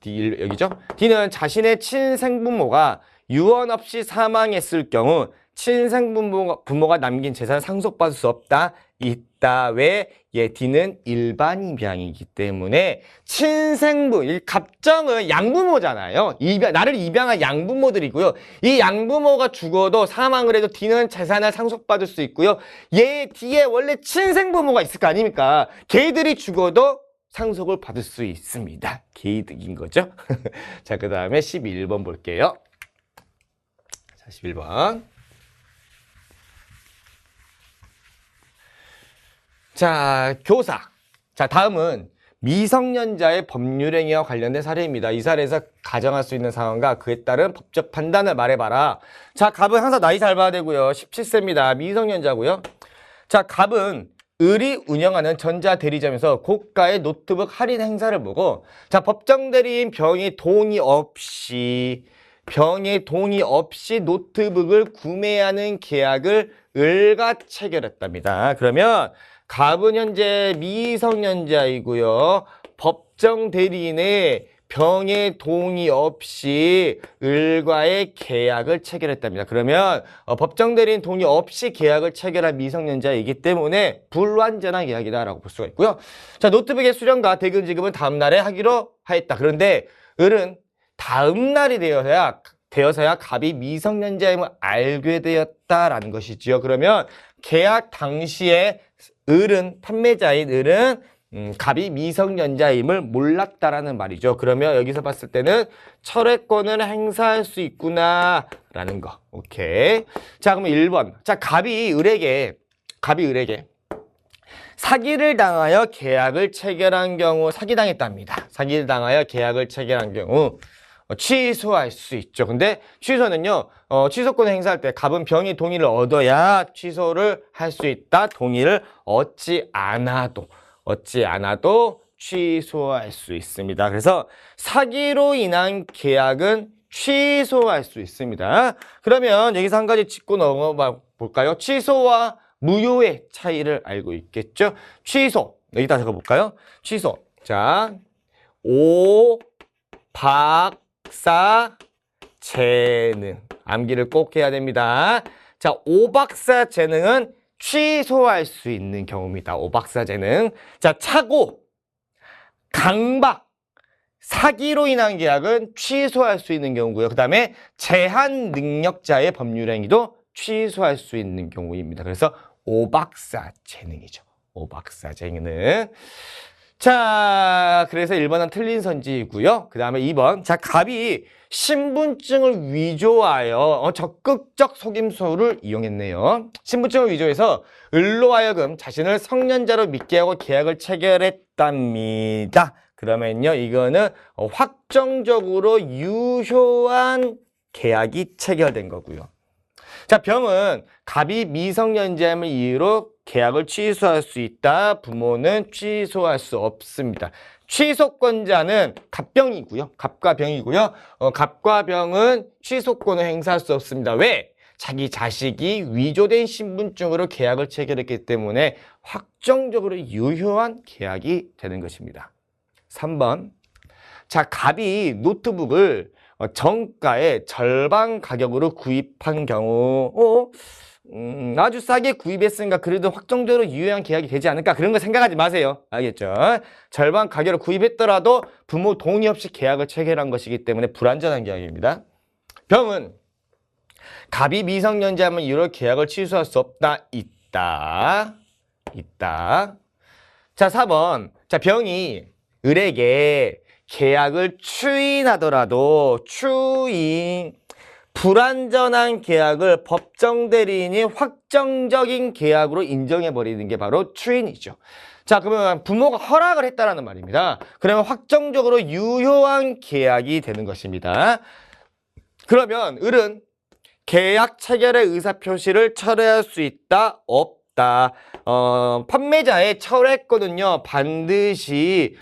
여기죠? D는 자신의 친생부모가 유언 없이 사망했을 경우 친생부모가 남긴 재산을 상속받을 수 없다. 있다. 왜? D는 일반 입양이기 때문에 이 갑정은 양부모잖아요. 나를 입양한 양부모들이고요. 이 양부모가 죽어도 사망을 해도 D는 재산을 상속받을 수 있고요. D에 원래 친생부모가 있을 거 아닙니까? 걔들이 죽어도 상속을 받을 수 있습니다. 개이득인 거죠. 자, 그 다음에 11번 볼게요. 자, 11번. 자, 교사. 자, 다음은 미성년자의 법률행위와 관련된 사례입니다. 이 사례에서 가정할 수 있는 상황과 그에 따른 법적 판단을 말해봐라. 자, 갑은 항상 나이 잘 봐야 되고요. 17세입니다. 미성년자고요. 자, 갑은 을이 운영하는 전자대리점에서 고가의 노트북 할인 행사를 보고 자, 법정대리인 병의 동의 없이 노트북을 구매하는 계약을 을과 체결했답니다. 그러면 갑은 현재 미성년자이고요. 법정 대리인의 병의 동의 없이 을과의 계약을 체결했답니다. 그러면 법정대리인 동의 없이 계약을 체결한 미성년자이기 때문에 불완전한 계약이다라고 볼 수가 있고요. 자, 노트북의 수령과 대금 지급은 다음 날에 하기로 하였다. 그런데 을은 다음 날이 되어서야 갑이 미성년자임을 알게 되었다라는 것이지요. 그러면 계약 당시에 판매자인 을은 갑이 미성년자임을 몰랐다라는 말이죠. 그러면 여기서 봤을 때는 철회권을 행사할 수 있구나라는 거. 오케이. 자, 그러면 1번. 자, 갑이 을에게 사기를 당하여 계약을 체결한 경우, 사기당했답니다. 사기를 당하여 계약을 체결한 경우 취소할 수 있죠. 근데 취소는요, 취소권을 행사할 때 갑은 병의 동의를 얻어야 취소를 할 수 있다. 동의를 얻지 않아도 취소할 수 있습니다. 그래서 사기로 인한 계약은 취소할 수 있습니다. 그러면 여기서 한 가지 짚고 넘어가 볼까요? 취소와 무효의 차이를 알고 있겠죠? 취소, 여기다 적어볼까요? 취소. 자, 오박사재능. 암기를 꼭 해야 됩니다. 자, 오박사재능은 취소할 수 있는 경우입니다. 오박사재능. 자, 착오, 강박, 사기로 인한 계약은 취소할 수 있는 경우고요. 그 다음에 제한능력자의 법률행위도 취소할 수 있는 경우입니다. 그래서 오박사재능이죠. 오박사재능. 자, 그래서 1번은 틀린 선지이고요. 그 다음에 2번. 자, 갑이 신분증을 위조하여 적극적 속임수를 이용했네요. 신분증을 위조해서 을로 하여금 자신을 성년자로 믿게 하고 계약을 체결했답니다. 그러면요, 이거는 확정적으로 유효한 계약이 체결된 거고요. 자, 병은 갑이 미성년자임을 이유로 계약을 취소할 수 있다. 부모는 취소할 수 없습니다. 취소권자는 갑병이고요. 갑과 병이고요. 갑과 병은 취소권을 행사할 수 없습니다. 왜? 자기 자식이 위조된 신분증으로 계약을 체결했기 때문에 확정적으로 유효한 계약이 되는 것입니다. 3번. 자, 갑이 노트북을 정가의 절반 가격으로 구입한 경우 아주 싸게 구입했으니까 그래도 확정적으로 유효한 계약이 되지 않을까, 그런 거 생각하지 마세요. 알겠죠? 절반 가격으로 구입했더라도 부모 동의 없이 계약을 체결한 것이기 때문에 불완전한 계약입니다. 병은 갑이 미성년자임을 이유로 계약을 취소할 수 없다. 있다. 자, 4번. 자, 병이 을에게 계약을 추인하더라도 불완전한 계약을 법정대리인이 확정적인 계약으로 인정해버리는 게 바로 추인이죠. 자, 그러면 부모가 허락을 했다라는 말입니다. 그러면 확정적으로 유효한 계약이 되는 것입니다. 그러면 을은 계약 체결의 의사표시를 철회할 수 있다, 없다. 판매자의 철회권은요, 반드시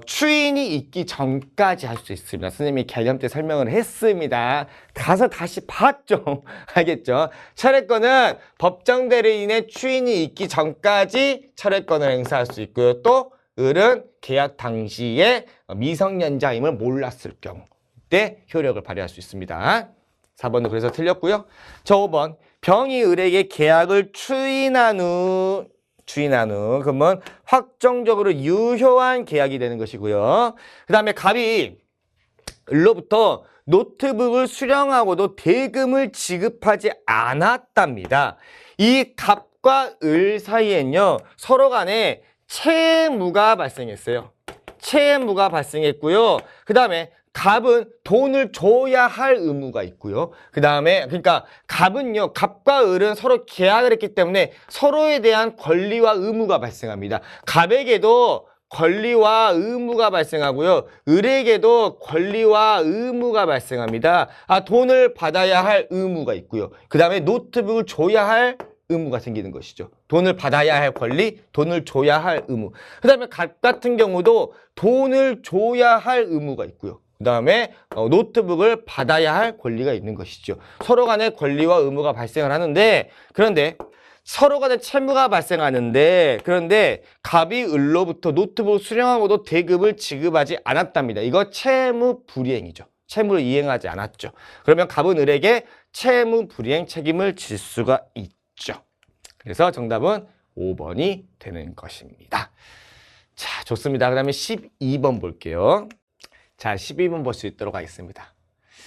추인이 있기 전까지 할 수 있습니다. 선생님이 개념 때 설명을 했습니다. 가서 다시 봤죠. 알겠죠? 철회권은 법정대리인의 추인이 있기 전까지 철회권을 행사할 수 있고요. 또 을은 계약 당시에 미성년자임을 몰랐을 경우 때 효력을 발휘할 수 있습니다. 4번도 그래서 틀렸고요. 저 5번. 병이 을에게 계약을 추인한 후 그러면 확정적으로 유효한 계약이 되는 것이고요. 그 다음에 갑이 을로부터 노트북을 수령하고도 대금을 지급하지 않았답니다. 이 갑과 을 사이엔요, 서로 간에 채무가 발생했어요. 채무가 발생했고요. 그 다음에 갑은 돈을 줘야 할 의무가 있고요. 그 다음에 그러니까 갑은요, 갑과 을은 서로 계약을 했기 때문에 서로에 대한 권리와 의무가 발생합니다. 갑에게도 권리와 의무가 발생하고요. 을에게도 권리와 의무가 발생합니다. 돈을 받아야 할 의무가 있고요. 그 다음에 노트북을 줘야 할 의무가 생기는 것이죠. 돈을 받아야 할 권리, 돈을 줘야 할 의무. 그 다음에 갑 같은 경우도 돈을 줘야 할 의무가 있고요. 그 다음에 노트북을 받아야 할 권리가 있는 것이죠. 서로 간에 권리와 의무가 발생을 하는데, 그런데 서로 간에 채무가 발생하는데 그런데 갑이 을로부터 노트북을 수령하고도 대금을 지급하지 않았답니다. 이거 채무 불이행이죠. 채무를 이행하지 않았죠. 그러면 갑은 을에게 채무 불이행 책임을 질 수가 있죠. 그래서 정답은 5번이 되는 것입니다. 자, 좋습니다. 그 다음에 12번 볼게요. 자, 12번 볼 수 있도록 하겠습니다.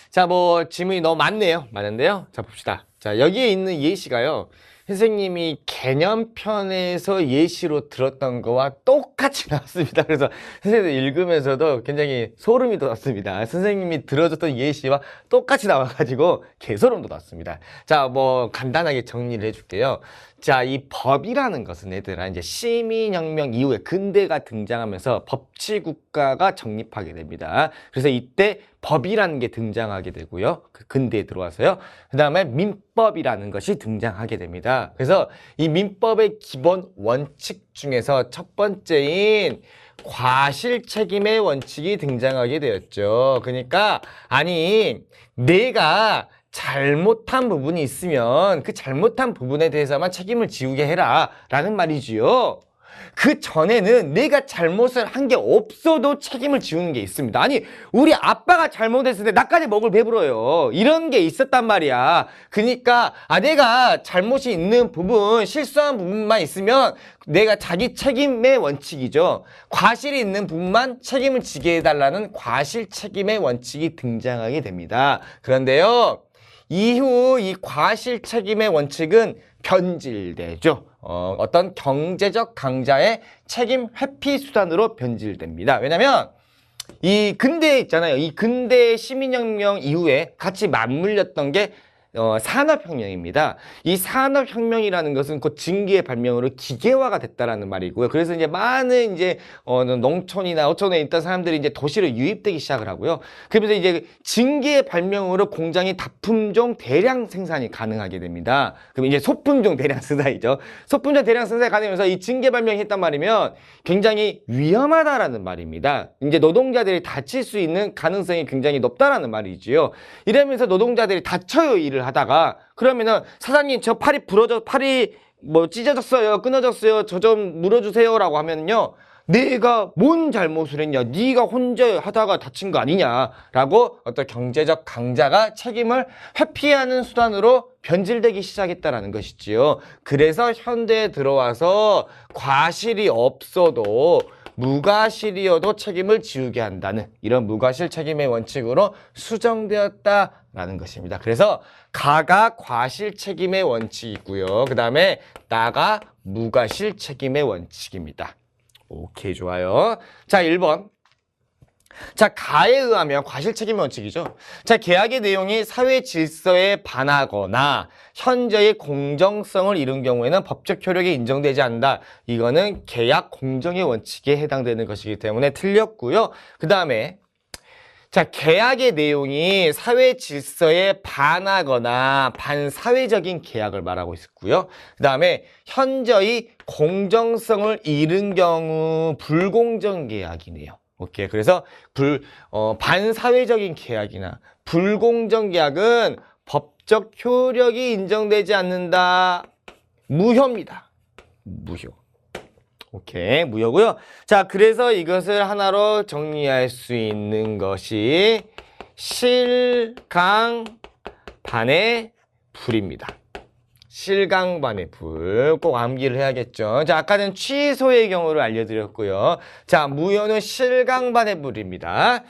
자, 뭐 질문이 너무 많은데요. 자, 봅시다. 자, 여기에 있는 예시가요. 선생님이 개념편에서 예시로 들었던 거와 똑같이 나왔습니다. 그래서 선생님들 읽으면서도 굉장히 소름이 돋았습니다. 선생님이 들어줬던 예시와 똑같이 나와가지고 개소름 돋았습니다. 자, 뭐 간단하게 정리를 해줄게요. 자, 이 법이라는 것은 얘들아 이제 시민혁명 이후에 근대가 등장하면서 법치국가가 정립하게 됩니다. 그래서 이때 법이라는 게 등장하게 되고요. 그 근대에 들어와서요. 그 다음에 민법이라는 것이 등장하게 됩니다. 그래서 이 민법의 기본 원칙 중에서 첫 번째인 과실책임의 원칙이 등장하게 되었죠. 그러니까 아니 내가 잘못한 부분이 있으면 그 잘못한 부분에 대해서만 책임을 지우게 해라 라는 말이지요. 그 전에는 내가 잘못을 한 게 없어도 책임을 지우는 게 있습니다. 아니 우리 아빠가 잘못했을 때 나까지 먹을 배불어요. 이런 게 있었단 말이야. 그러니까 내가 잘못이 있는 부분, 실수한 부분만 있으면 내가 자기 책임의 원칙이죠. 과실이 있는 부분만 책임을 지게 해달라는 과실 책임의 원칙이 등장하게 됩니다. 그런데요, 이후 이 과실 책임의 원칙은 변질되죠. 어떤 경제적 강자의 책임 회피 수단으로 변질됩니다. 왜냐면 이 근대에 있잖아요. 이 근대 시민혁명 이후에 같이 맞물렸던 게 산업혁명입니다. 이 산업혁명이라는 것은 곧 증기의 발명으로 기계화가 됐다라는 말이고요. 그래서 이제 많은 이제 농촌이나 어촌에 있던 사람들이 이제 도시로 유입되기 시작을 하고요. 그러면서 이제 증기의 발명으로 공장이 다품종 대량 생산이 가능하게 됩니다. 그럼 이제 소품종 대량 생산이죠. 소품종 대량 생산이 가능하면서 이 증기 발명이 했단 말이면 굉장히 위험하다라는 말입니다. 이제 노동자들이 다칠 수 있는 가능성이 굉장히 높다라는 말이지요. 이러면서 노동자들이 다쳐요, 일을 하다가. 그러면은 사장님 저 팔이 뭐 찢어졌어요, 끊어졌어요, 저 좀 물어주세요 라고 하면은요, 내가 뭔 잘못을 했냐, 네가 혼자 하다가 다친 거 아니냐 라고 어떤 경제적 강자가 책임을 회피하는 수단으로 변질되기 시작했다는 것이지요. 그래서 현대에 들어와서 과실이 없어도 무과실이어도 책임을 지우게 한다는 이런 무과실 책임의 원칙으로 수정되었다라는 것입니다. 그래서 가가 과실 책임의 원칙이고요. 그 다음에 나가 무과실 책임의 원칙입니다. 오케이, 좋아요. 자, 1번. 자, 가에 의하면 과실 책임의 원칙이죠. 자, 계약의 내용이 사회 질서에 반하거나 현재의 공정성을 이룬 경우에는 법적 효력이 인정되지 않는다. 이거는 계약 공정의 원칙에 해당되는 것이기 때문에 틀렸고요. 그 다음에 자, 계약의 내용이 사회 질서에 반하거나 반사회적인 계약을 말하고 있었고요. 그 다음에 현저히 공정성을 잃은 경우 불공정 계약이네요. 오케이. 그래서 반사회적인 계약이나 불공정 계약은 법적 효력이 인정되지 않는다. 무효입니다. 무효. 오케이, 무효고요. 자, 그래서 이것을 하나로 정리할 수 있는 것이 실강반의 불입니다. 실강반의 불. 꼭 암기를 해야겠죠. 자, 아까는 취소의 경우를 알려드렸고요. 자, 무효는 실강반의 불입니다.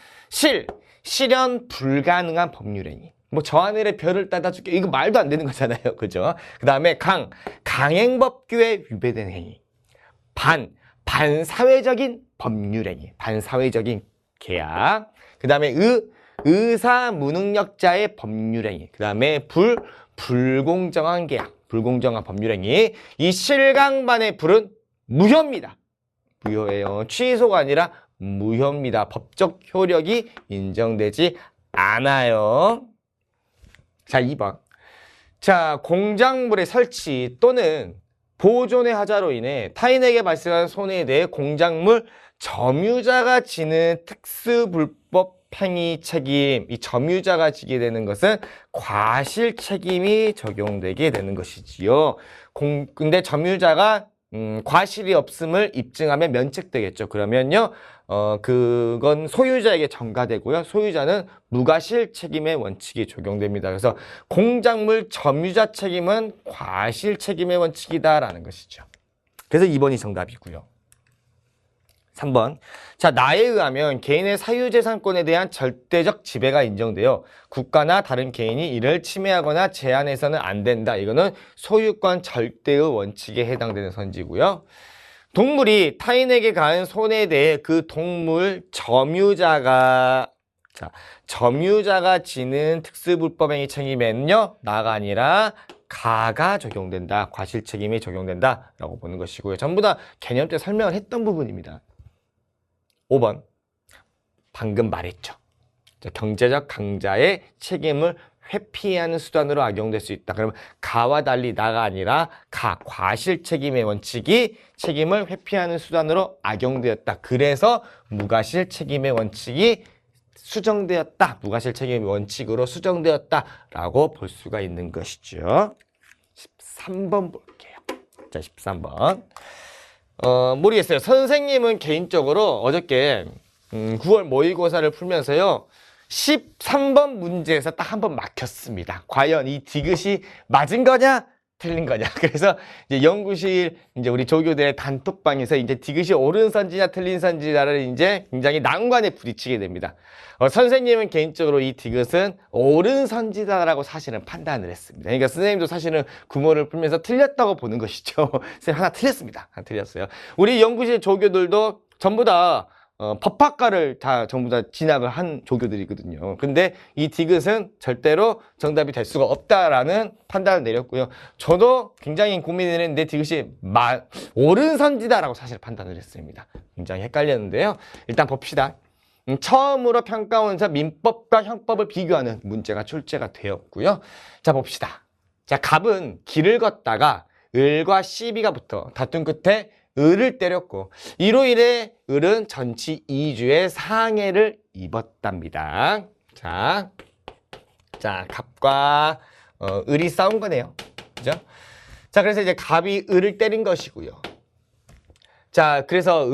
실현 불가능한 법률행위. 뭐 저 하늘에 별을 따다줄게. 이거 말도 안 되는 거잖아요. 그죠? 그 다음에 강행법규에 위배된 행위. 반사회적인 법률행위, 반사회적인 계약. 그 다음에 의사 무능력자의 법률행위. 그 다음에 불공정한 계약, 불공정한 법률행위. 이 실강반의 불은 무효입니다. 무효예요. 취소가 아니라 무효입니다. 법적 효력이 인정되지 않아요. 자, 2번. 자, 공작물의 설치 또는 보존의 하자로 인해 타인에게 발생한 손해에 대해 공작물 점유자가 지는 특수불법 팽이 책임, 이 점유자가 지게 되는 것은 과실 책임이 적용되게 되는 것이지요. 근데 점유자가 과실이 없음을 입증하면 면책되겠죠. 그러면요, 그건 소유자에게 전가되고요. 소유자는 무과실 책임의 원칙이 적용됩니다. 그래서 공작물 점유자 책임은 과실 책임의 원칙이다라는 것이죠. 그래서 2번이 정답이고요. 3번. 자, 나에 의하면 개인의 사유재산권에 대한 절대적 지배가 인정되어 국가나 다른 개인이 이를 침해하거나 제한해서는 안 된다. 이거는 소유권 절대의 원칙에 해당되는 선지고요. 동물이 타인에게 가한 손해에 대해 그 동물 점유자가 지는 특수불법행위 책임에는요, 나가 아니라 가가 적용된다. 과실책임이 적용된다라고 보는 것이고요. 전부 다 개념 때 설명을 했던 부분입니다. 5번. 방금 말했죠. 경제적 강자의 책임을 회피하는 수단으로 악용될 수 있다. 그러면 가와 달리 나가 아니라 과실 책임의 원칙이 책임을 회피하는 수단으로 악용되었다. 그래서 무과실 책임의 원칙이 수정되었다. 무과실 책임의 원칙으로 수정되었다라고 볼 수가 있는 것이죠. 13번 볼게요. 자, 13번. 모르겠어요. 선생님은 개인적으로 어저께 9월 모의고사를 풀면서요, 13번 문제에서 딱 한 번 막혔습니다. 과연 이 디귿이 맞은 거냐? 틀린 거냐? 그래서 이제 연구실, 이제 우리 조교들의 단톡방에서 이제 디귿이 옳은 선지냐 틀린 선지냐를 이제 굉장히 난관에 부딪히게 됩니다. 선생님은 개인적으로 이 디귿은 옳은 선지다라고 사실은 판단을 했습니다. 그러니까 선생님도 사실은 구모를 풀면서 틀렸다고 보는 것이죠. 선생님 하나 틀렸습니다. 하나 틀렸어요. 우리 연구실 조교들도 전부 다 법학과를 다 전부 다 진학을 한 조교들이거든요. 근데 이 디귿은 절대로 정답이 될 수가 없다라는 판단을 내렸고요. 저도 굉장히 고민을 했는데 디귿이 옳은 선지다라고 사실 판단을 했습니다. 굉장히 헷갈렸는데요. 일단 봅시다. 처음으로 평가원에서 민법과 형법을 비교하는 문제가 출제가 되었고요. 자, 봅시다. 자, 갑은 길을 걷다가 을과 시비가 붙어 다툰 끝에 을을 때렸고 이로 인해 을은 전치 2주의 상해를 입었답니다. 자, 갑과 을이 싸운 거네요. 그죠? 자, 그래서 이제 갑이 을을 때린 것이고요. 자, 그래서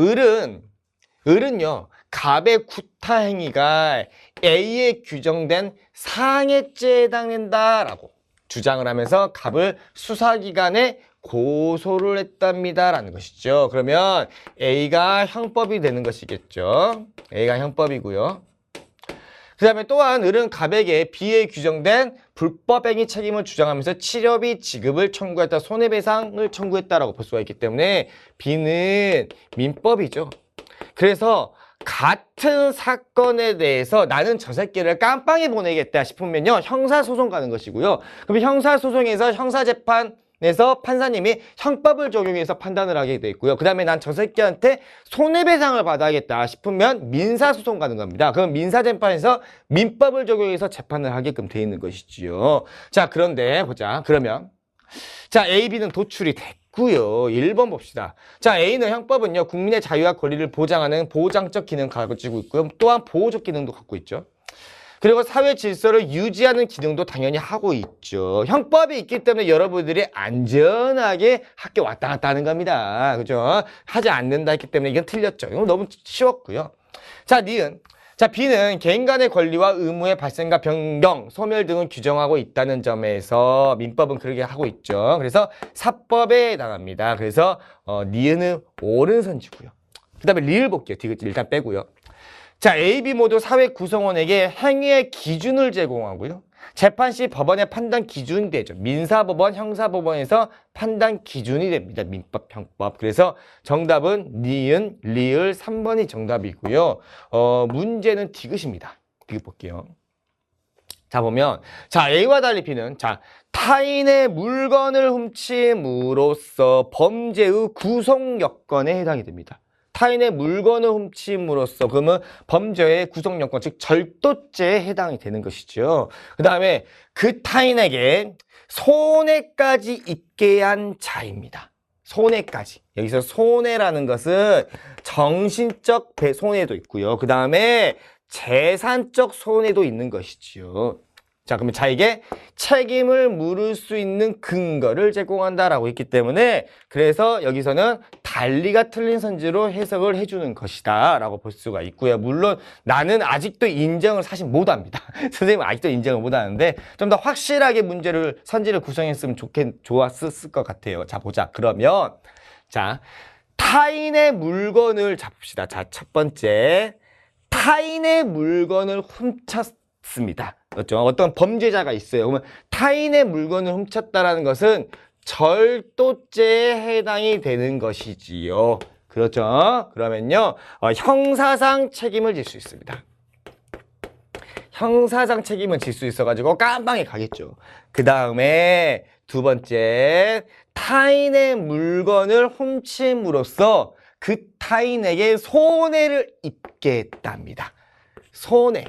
을은요, 갑의 구타 행위가 A에 규정된 상해죄에 해당된다라고 주장을 하면서 갑을 수사기관에 고소를 했답니다라는 것이죠. 그러면 A가 형법이 되는 것이겠죠. A가 형법이고요. 그 다음에 또한 을은 갑에게 B에 규정된 불법행위 책임을 주장하면서 치료비 지급을 청구했다, 손해배상을 청구했다라고 볼 수가 있기 때문에 B는 민법이죠. 그래서 같은 사건에 대해서 나는 저 새끼를 깜빵에 보내겠다 싶으면요, 형사소송 가는 것이고요. 그럼 형사소송에서 형사재판에서 판사님이 형법을 적용해서 판단을 하게 돼 있고요. 그 다음에 난 저 새끼한테 손해배상을 받아야겠다 싶으면 민사소송 가는 겁니다. 그럼 민사재판에서 민법을 적용해서 재판을 하게끔 돼 있는 것이지요. 자, 그런데 보자. 그러면 자, A, B는 도출이 됐고요. 1번 봅시다. 자, A는 형법은요, 국민의 자유와 권리를 보장하는 보장적 기능을 가지고 있고요. 또한 보호적 기능도 갖고 있죠. 그리고 사회 질서를 유지하는 기능도 당연히 하고 있죠. 형법이 있기 때문에 여러분들이 안전하게 학교 왔다 갔다 하는 겁니다. 그죠? 하지 않는다 했기 때문에 이건 틀렸죠. 이건 너무 쉬웠고요. 자, 니은. 자, B는 개인 간의 권리와 의무의 발생과 변경, 소멸 등을 규정하고 있다는 점에서 민법은 그렇게 하고 있죠. 그래서 사법에 해당합니다. 그래서 니은은 옳은 선지고요. 그 다음에 리을 볼게요. 디귿 일단 빼고요. 자, A, B 모두 사회 구성원에게 행위의 기준을 제공하고요. 재판 시 법원의 판단 기준이 되죠. 민사법원, 형사법원에서 판단 기준이 됩니다. 민법, 형법. 그래서 정답은 니은, 리을 3번이 정답이고요. 문제는 디귿입니다. 디귿 볼게요. 자, 보면 자, A와 달리 B는 자, 타인의 물건을 훔침으로써 범죄의 구성 여건에 해당이 됩니다. 타인의 물건을 훔침으로써 그러면 범죄의 구성 요건, 즉 절도죄에 해당이 되는 것이죠. 그 다음에 그 타인에게 손해까지 입게 한 자입니다. 손해까지. 여기서 손해라는 것은 정신적 손해도 있고요. 그 다음에 재산적 손해도 있는 것이지요. 자, 그러면 자에게 책임을 물을 수 있는 근거를 제공한다라고 했기 때문에 그래서 여기서는 달리가 틀린 선지로 해석을 해주는 것이다 라고 볼 수가 있고요. 물론 나는 아직도 인정을 사실 못합니다. 선생님은 아직도 인정을 못하는데 좀 더 확실하게 선지를 구성했으면 좋았을 것 같아요. 자, 보자. 그러면 자, 타인의 물건을 잡읍시다. 자, 첫 번째 타인의 물건을 훔쳤습니다. 그렇죠? 어떤 범죄자가 있어요. 그러면 타인의 물건을 훔쳤다라는 것은 절도죄에 해당이 되는 것이지요. 그렇죠? 그러면요, 형사상 책임을 질 수 있습니다. 형사상 책임을 질 수 있어가지고 깜빵에 가겠죠. 그 다음에 두 번째, 타인의 물건을 훔침으로써 그 타인에게 손해를 입게 했답니다. 손해.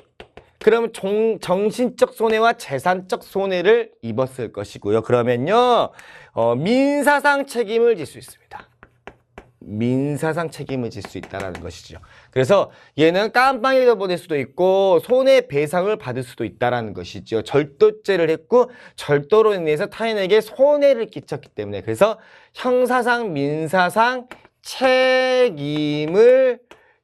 그러면 정신적 손해와 재산적 손해를 입었을 것이고요. 그러면요, 민사상 책임을 질 수 있습니다. 민사상 책임을 질 수 있다는 것이죠. 그래서 얘는 깜빵에 보낼 수도 있고 손해배상을 받을 수도 있다는 것이죠. 절도죄를 했고 절도로 인해서 타인에게 손해를 끼쳤기 때문에 그래서 형사상, 민사상 책임을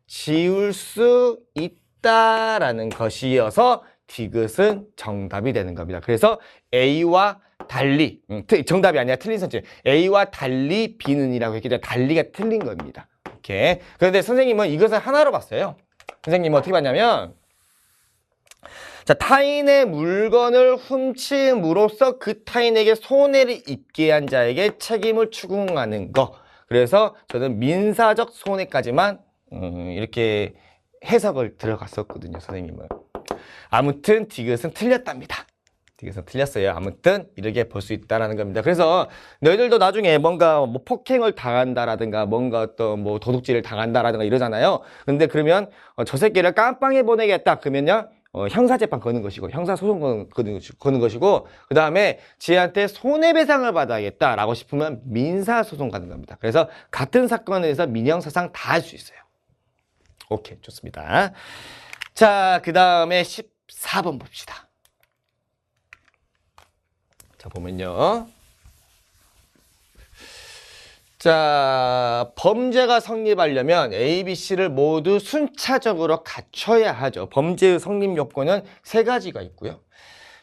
지울 수 있다라는 것이어서 디귿은 정답이 되는 겁니다. 그래서 A와 달리, 정답이 아니라 틀린 선지. A와 달리 B는이라고 했기 때문에 달리가 틀린 겁니다. 이렇게. 그런데 선생님은 이것을 하나로 봤어요. 선생님은 어떻게 봤냐면, 자, 타인의 물건을 훔침으로써 그 타인에게 손해를 입게 한 자에게 책임을 추궁하는 거. 그래서 저는 민사적 손해까지만 이렇게 해석을 들어갔었거든요, 선생님은. 아무튼 디귿은 틀렸답니다. 디귿은 틀렸어요. 아무튼 이렇게 볼 수 있다라는 겁니다. 그래서 너희들도 나중에 뭔가 뭐 폭행을 당한다라든가 뭔가 어떤 뭐 도둑질을 당한다라든가 이러잖아요. 근데 그러면 저 새끼를 깜빵에 보내겠다 그러면요, 형사재판 거는 것이고 형사소송 거는 것이고 그 다음에 지한테 손해배상을 받아야겠다라고 싶으면 민사소송 가는 겁니다. 그래서 같은 사건에 대해서 민형사상 다 할 수 있어요. 오케이, 좋습니다. 자, 그 다음에 14번 봅시다. 자, 보면요. 자, 범죄가 성립하려면 A, B, C를 모두 순차적으로 갖춰야 하죠. 범죄의 성립 요건은 세 가지가 있고요.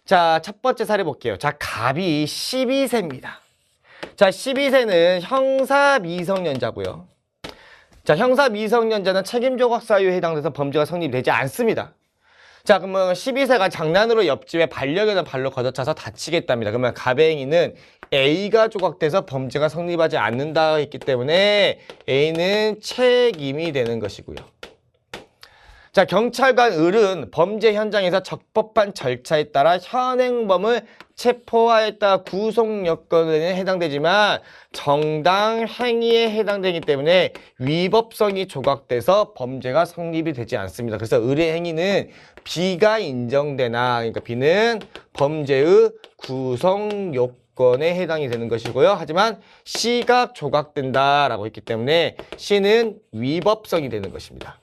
자, 첫 번째 사례 볼게요. 자, 갑이 12세입니다. 자, 12세는 형사 미성년자고요. 자, 형사 미성년자는 책임조각 사유에 해당돼서 범죄가 성립되지 않습니다. 자, 그러면 12세가 장난으로 옆집에 반려견을 발로 걷어차서 다치겠답니다. 그러면 갑의 행위는 A가 조각돼서 범죄가 성립하지 않는다 했기 때문에 A는 책임이 되는 것이고요. 자, 경찰관 을은 범죄 현장에서 적법한 절차에 따라 현행범을 체포하였다 구속 여건에 해당되지만 정당 행위에 해당되기 때문에 위법성이 조각돼서 범죄가 성립이 되지 않습니다. 그래서 을의 행위는 B가 인정되나, 그러니까 B는 범죄의 구성 요건에 해당이 되는 것이고요. 하지만 C가 조각된다라고 했기 때문에 C는 위법성이 되는 것입니다.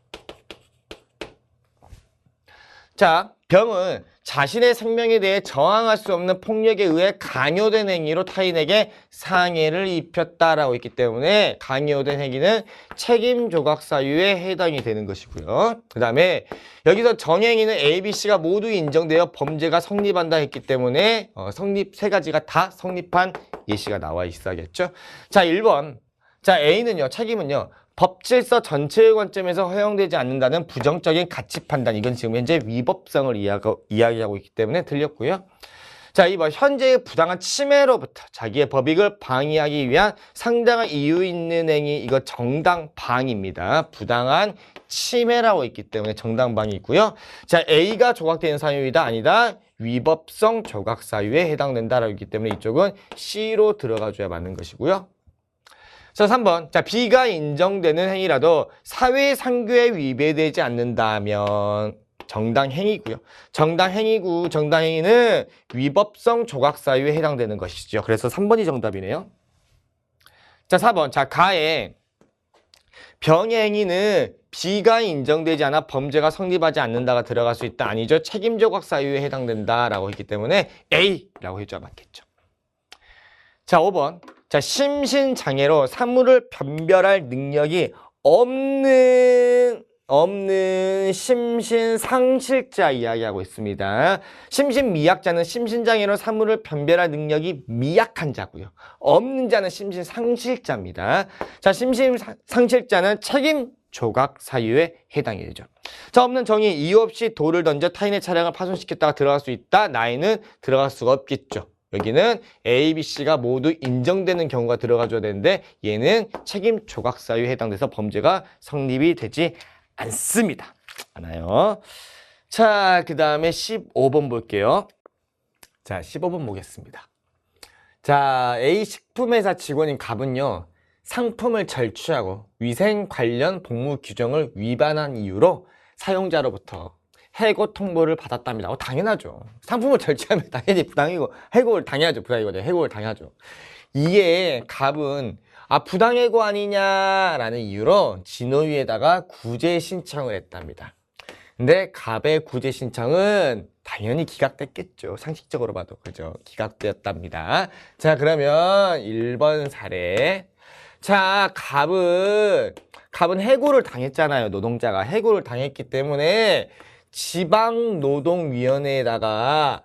자, 병은 자신의 생명에 대해 저항할 수 없는 폭력에 의해 강요된 행위로 타인에게 상해를 입혔다라고 했기 때문에 강요된 행위는 책임조각 사유에 해당이 되는 것이고요. 그 다음에 여기서 정행위는 A, B, C가 모두 인정되어 범죄가 성립한다 했기 때문에 성립 세 가지가 다 성립한 예시가 나와 있어야겠죠. 자, 1번. 자, A는요, 책임은요. 법질서 전체의 관점에서 허용되지 않는다는 부정적인 가치 판단. 이건 지금 현재 위법성을 이야기하고 있기 때문에 틀렸고요. 자, 2번. 현재의 부당한 침해로부터 자기의 법익을 방해하기 위한 상당한 이유 있는 행위. 이거 정당방위입니다. 부당한 침해라고 있기 때문에 정당방위 있고요. 자, A가 조각되는 사유이다 아니다. 위법성 조각 사유에 해당된다라고 있기 때문에 이쪽은 C로 들어가줘야 맞는 것이고요. 자, 3번. 자, B가 인정되는 행위라도 사회상규에 위배되지 않는다면 정당행위고요. 정당행위는 위법성 조각사유에 해당되는 것이죠. 그래서 3번이 정답이네요. 자, 4번. 자, 가에 병의 행위는 B가 인정되지 않아 범죄가 성립하지 않는다가 들어갈 수 있다. 아니죠. 책임조각 사유에 해당된다라고 했기 때문에 A라고 해줘야 맞겠죠. 자, 5번. 자, 심신장애로 사물을 변별할 능력이 없는 심신상실자 이야기하고 있습니다. 심신미약자는 심신장애로 사물을 변별할 능력이 미약한 자고요. 없는 자는 심신상실자입니다. 자, 심신상실자는 책임 조각 사유에 해당이 되죠. 자, 없는 정의 이유 없이 돌을 던져 타인의 차량을 파손시켰다가 들어갈 수 있다. 나이는 들어갈 수가 없겠죠. 여기는 A, B, C가 모두 인정되는 경우가 들어가줘야 되는데 얘는 책임 조각 사유에 해당돼서 범죄가 성립이 되지 않습니다. 않아요. 자, 그 다음에 15번 볼게요. 자, 15번 보겠습니다. 자, A 식품회사 직원인 갑은요, 상품을 절취하고 위생 관련 복무 규정을 위반한 이유로 사용자로부터 해고 통보를 받았답니다. 당연하죠. 상품을 절취하면 당연히 부당해고, 해고를 당해야죠. 부당해고죠. 해고를 당해야죠. 이에 갑은 부당해고 아니냐라는 이유로 진호위에다가 구제 신청을 했답니다. 근데 갑의 구제 신청은 당연히 기각됐겠죠. 상식적으로 봐도. 그죠? 기각되었답니다. 자, 그러면 1번 사례. 자, 갑은 해고를 당했잖아요. 노동자가 해고를 당했기 때문에 지방노동위원회에다가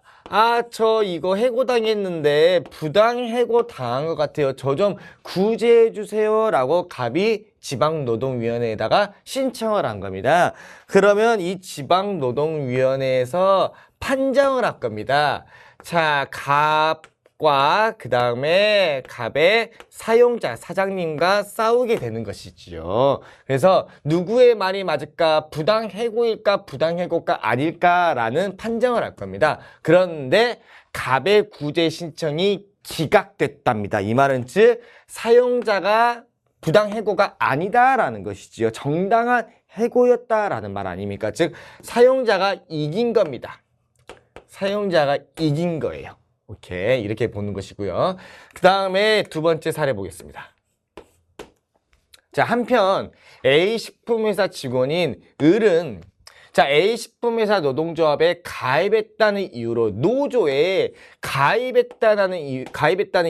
저 이거 해고당했는데 부당해고 당한 것 같아요. 저 좀 구제해 주세요 라고 갑이 지방노동위원회에다가 신청을 한 겁니다. 그러면 이 지방노동위원회에서 판정을 할 겁니다. 자, 갑과 그 다음에 갑의 사용자, 사장님과 싸우게 되는 것이지요. 그래서 누구의 말이 맞을까? 부당해고일까? 부당해고가 아닐까라는 판정을 할 겁니다. 그런데 갑의 구제 신청이 기각됐답니다. 이 말은 즉 사용자가 부당해고가 아니다라는 것이지요. 정당한 해고였다라는 말 아닙니까? 즉 사용자가 이긴 겁니다. 사용자가 이긴 거예요. 오케이, 이렇게 보는 것이고요. 그 다음에 두 번째 사례 보겠습니다. 자, 한편 A식품회사 직원인 을은 자, A식품회사 노동조합에 가입했다는 이유로 노조에 가입했다는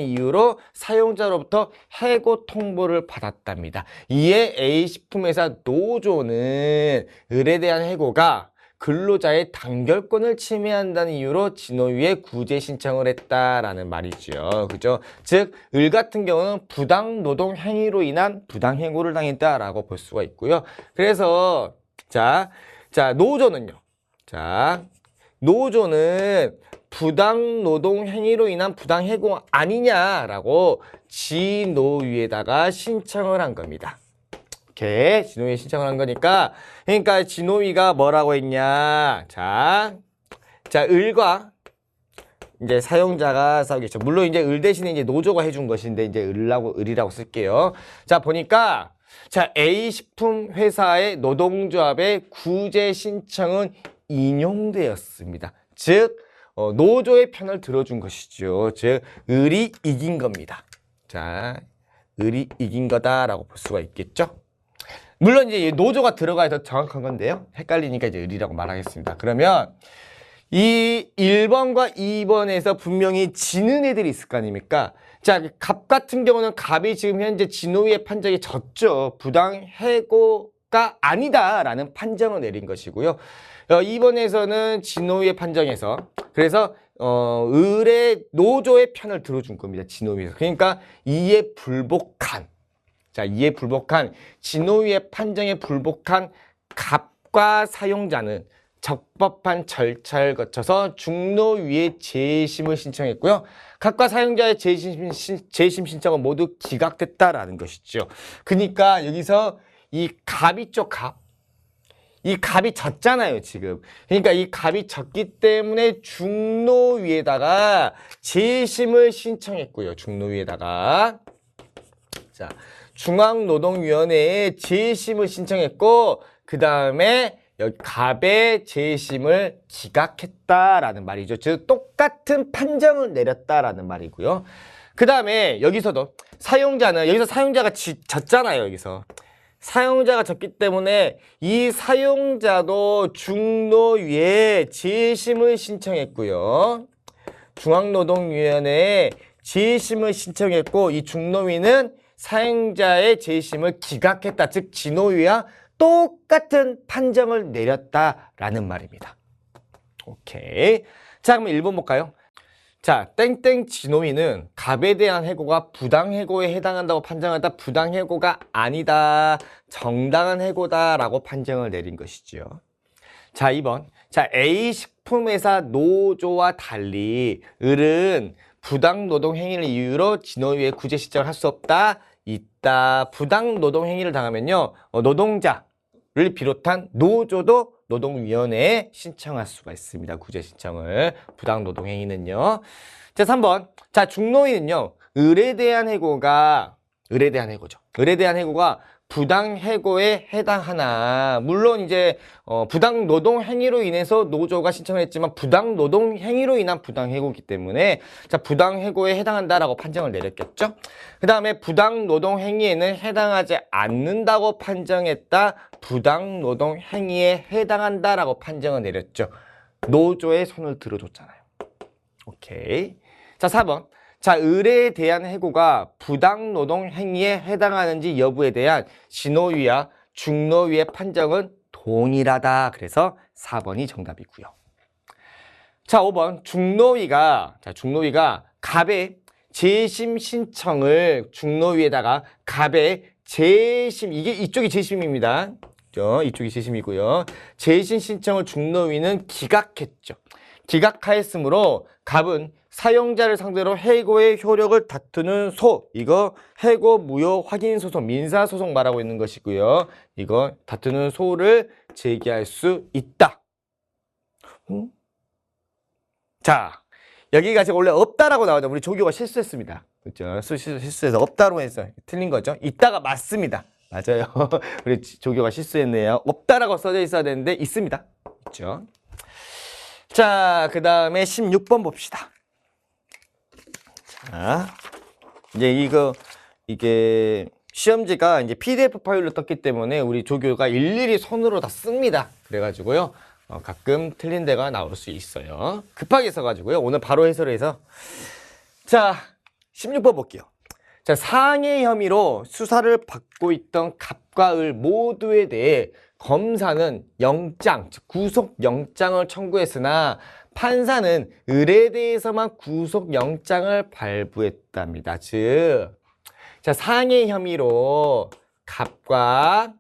이유로 사용자로부터 해고 통보를 받았답니다. 이에 A식품회사 노조는 을에 대한 해고가 근로자의 단결권을 침해한다는 이유로 진호위에 구제 신청을 했다라는 말이죠. 그죠? 즉, 을 같은 경우는 부당 노동 행위로 인한 부당 해고를 당했다라고 볼 수가 있고요. 그래서 자, 노조는요. 자, 노조는 부당 노동 행위로 인한 부당 해고 아니냐라고 진호위에다가 신청을 한 겁니다. 이렇게 진호위에 신청을 한 거니까 그러니까 진호위가 뭐라고 했냐. 자, 을과 이제 사용자가 싸우겠죠. 물론 이제 을 대신에 이제 노조가 해준 것인데 이제 을이라고 쓸게요. 자, 보니까 자, A식품 회사의 노동조합의 구제 신청은 인용되었습니다. 즉, 노조의 편을 들어준 것이죠. 즉, 을이 이긴 겁니다. 자, 을이 이긴 거다라고 볼 수가 있겠죠. 물론 이제 노조가 들어가야 더 정확한 건데요. 헷갈리니까 이제 을이라고 말하겠습니다. 그러면 이 1번과 2번에서 분명히 지는 애들이 있을 거 아닙니까? 자, 갑 같은 경우는 갑이 지금 현재 진호위의 판정이 졌죠. 부당해고가 아니다라는 판정을 내린 것이고요. 2번에서는 진호위의 판정에서 그래서 을의 노조의 편을 들어준 겁니다. 진호위에서. 그러니까 이에 불복한 이에 불복한 진호위의 판정에 불복한 갑과 사용자는 적법한 절차를 거쳐서 중노위에 재심을 신청했고요. 각과 사용자의 재심 신청은 모두 기각됐다라는 것이죠. 그러니까 여기서 이 갑이 이 갑이 졌잖아요, 지금. 그러니까 이 갑이 졌기 때문에 중노위에다가 재심을 신청했고요. 중노위에다가. 자, 중앙노동위원회에 재심을 신청했고 그 다음에 여기 갑의 재심을 기각했다라는 말이죠. 즉 똑같은 판정을 내렸다라는 말이고요. 그 다음에 여기서도 여기서 사용자가 졌잖아요. 여기서 사용자가 적기 때문에 이 사용자도 중노위에 재심을 신청했고요. 중앙노동위원회에 재심을 신청했고 이 중노위는 사용자의 재심을 기각했다. 즉 진노위와 똑같은 판정을 내렸다라는 말입니다. 오케이. 자, 그럼 1번 볼까요? 자, 땡땡 진노위는 갑에 대한 해고가 부당해고에 해당한다고 판정하다 부당해고가 아니다. 정당한 해고다라고 판정을 내린 것이죠. 자, 2번. 자, A 식품회사 노조와 달리 을은 부당노동행위를 이유로 진노위에 구제 신청을 할 수 없다. 있다. 부당노동행위를 당하면요. 노동자를 비롯한 노조도 노동위원회에 신청할 수가 있습니다. 구제 신청을. 부당노동행위는요. 자, 3번. 자, 중노위는요. 을에 대한 해고가 부당해고에 해당하나. 물론 이제 부당노동행위로 인해서 노조가 신청을 했지만 부당노동행위로 인한 부당해고이기 때문에 자, 부당해고에 해당한다라고 판정을 내렸겠죠. 그 다음에 부당노동행위에는 해당하지 않는다고 판정했다. 부당노동행위에 해당한다라고 판정을 내렸죠. 노조의 손을 들어줬잖아요. 오케이. 자, 4번. 자, 을에 대한 해고가 부당노동 행위에 해당하는지 여부에 대한 진노위와 중노위의 판정은 동일하다. 그래서 4번이 정답이고요. 자, 5번. 중노위가 갑의 재심 신청을 중노위에다가 갑의 재심, 이쪽이 재심입니다. 이쪽이 재심이고요. 재심 신청을 중노위는 기각했죠. 기각하였으므로 갑은 사용자를 상대로 해고의 효력을 다투는 이거 해고 무효 확인 소송, 민사 소송 말하고 있는 것이고요. 이거 다투는 소를 제기할 수 있다. 자, 여기가 지금 원래 없다라고 나오죠. 우리 조교가 실수했습니다. 그렇죠? 실수해서 없다로 해서 틀린 거죠. 있다가 맞습니다. 맞아요. 우리 조교가 실수했네요. 없다라고 써져 있어야 되는데 있습니다. 있죠? 자, 그 다음에 16번 봅시다. 자, 이제 이게 시험지가 이제 PDF 파일로 떴기 때문에 우리 조교가 일일이 손으로 다 씁니다. 그래가지고요, 가끔 틀린 데가 나올 수 있어요. 급하게 써가지고요. 오늘 바로 해설을 해서. 자, 16번 볼게요. 자, 상해 혐의로 수사를 받고 있던 갑과 을 모두에 대해 검사는 영장, 즉 구속영장을 청구했으나 판사는 을에 대해서만 구속영장을 발부했답니다. 즉, 자, 상해 혐의로 갑과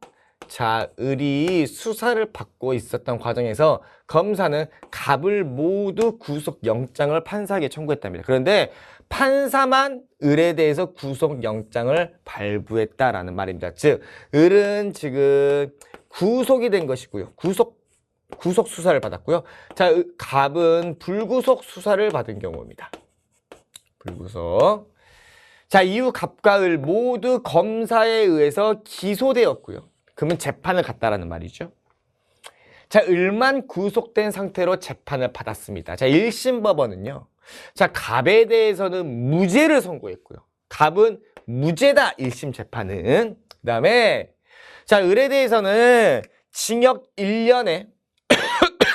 을이 수사를 받고 있었던 과정에서 검사는 갑을 모두 구속영장을 판사에게 청구했답니다. 그런데 판사만 을에 대해서 구속영장을 발부했다라는 말입니다. 즉, 을은 지금 구속이 된 것이고요. 구속 수사를 받았고요. 자, 갑은 불구속 수사를 받은 경우입니다. 불구속. 자, 이후 갑과 을 모두 검사에 의해서 기소되었고요. 그러면 재판을 갔다라는 말이죠. 자, 을만 구속된 상태로 재판을 받았습니다. 자, 1심 법원은요. 자, 갑에 대해서는 무죄를 선고했고요. 갑은 무죄다. 1심 재판은. 그 다음에 자, 을에 대해서는 징역 1년에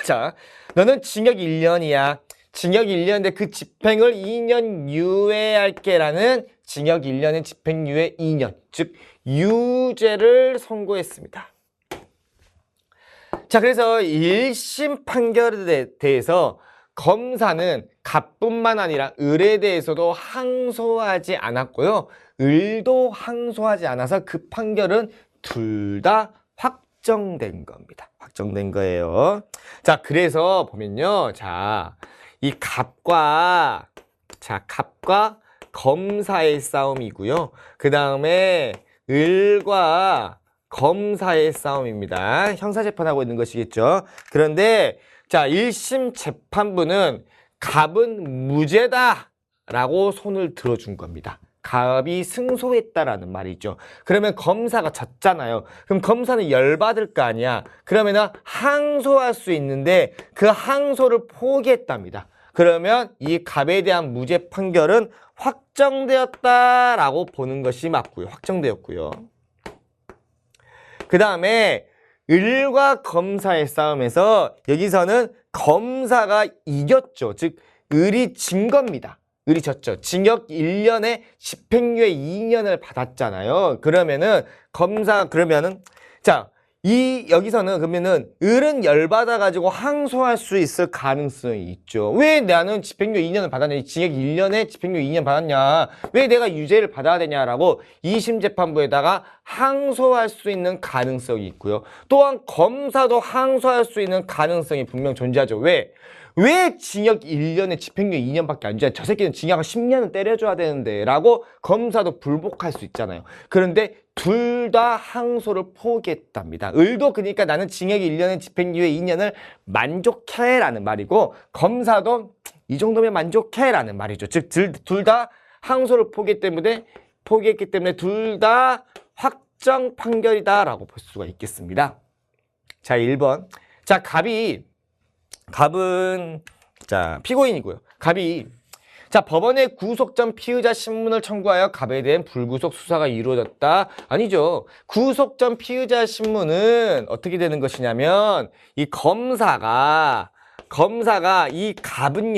자, 너는 징역 1년이야. 징역 1년인데 그 집행을 2년 유예할게라는 징역 1년의 집행유예 2년. 즉, 유죄를 선고했습니다. 자, 그래서 1심 판결에 대해서 검사는 갑뿐만 아니라 을에 대해서도 항소하지 않았고요. 을도 항소하지 않아서 그 판결은 둘 다 확정된 겁니다. 확정된 거예요. 자, 그래서 보면요. 자, 이 갑과 검사의 싸움이고요. 그 다음에 을과 검사의 싸움입니다. 형사재판하고 있는 것이겠죠. 그런데 자, 1심 재판부는 갑은 무죄다 라고 손을 들어준 겁니다. 갑이 승소했다라는 말이죠. 그러면 검사가 졌잖아요. 그럼 검사는 열받을 거 아니야. 그러면 항소할 수 있는데 그 항소를 포기했답니다. 그러면 이 갑에 대한 무죄 판결은 확정되었다라고 보는 것이 맞고요. 확정되었고요. 그 다음에 을과 검사의 싸움에서 여기서는 검사가 이겼죠. 즉 을이 진 겁니다. 을이 졌죠. 징역 1년에 집행유예 2년을 받았잖아요. 그러면은 여기서는 그러면은 을은 열받아가지고 항소할 수 있을 가능성이 있죠. 왜 나는 집행유예 2년을 받았냐? 징역 1년에 집행유예 2년 받았냐? 왜 내가 유죄를 받아야 되냐라고 2심 재판부에다가 항소할 수 있는 가능성이 있고요. 또한 검사도 항소할 수 있는 가능성이 분명 존재하죠. 왜 징역 1년에 집행유예 2년밖에 안 주냐? 저 새끼는 징역 10년은 때려줘야 되는데 라고 검사도 불복할 수 있잖아요. 그런데 둘 다 항소를 포기했답니다. 을도 그러니까 나는 징역 1년에 집행유예 2년을 만족해 라는 말이고 검사도 이 정도면 만족해 라는 말이죠. 즉 둘 다 항소를 포기했기 때문에 둘 다 확정 판결이다 라고 볼 수가 있겠습니다. 자, 1번. 자, 갑은 피고인이고요. 갑이 법원에 구속 전 피의자 신문을 청구하여 갑에 대한 불구속 수사가 이루어졌다. 아니죠. 구속 전 피의자 신문은 어떻게 되는 것이냐면 이 검사가 이 갑은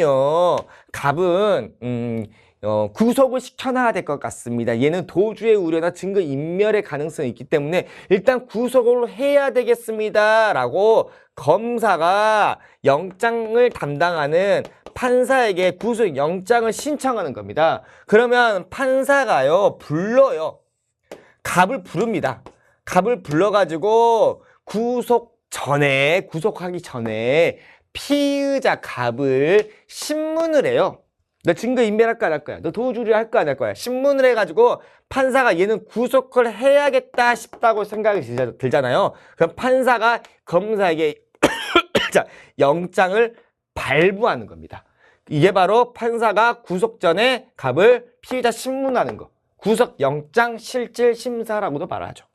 구속을 시켜놔야 될 것 같습니다. 얘는 도주의 우려나 증거 인멸의 가능성이 있기 때문에 일단 구속을 해야 되겠습니다. 라고 검사가 영장을 담당하는 판사에게 구속영장을 신청하는 겁니다. 그러면 판사가요, 갑을 부릅니다. 갑을 불러가지고 구속하기 전에 피의자 갑을 신문을 해요. 너 증거인멸할 거야, 안 할 거야? 너 도주를 할 거야, 안 할 거야? 신문을 해가지고 판사가 얘는 구속을 해야겠다 싶다고 생각이 들잖아요. 그럼 판사가 검사에게 영장을 발부하는 겁니다. 이게 바로 판사가 구속 전에 갑을 피의자 신문하는 거. 구속영장 실질 심사라고도 말하죠.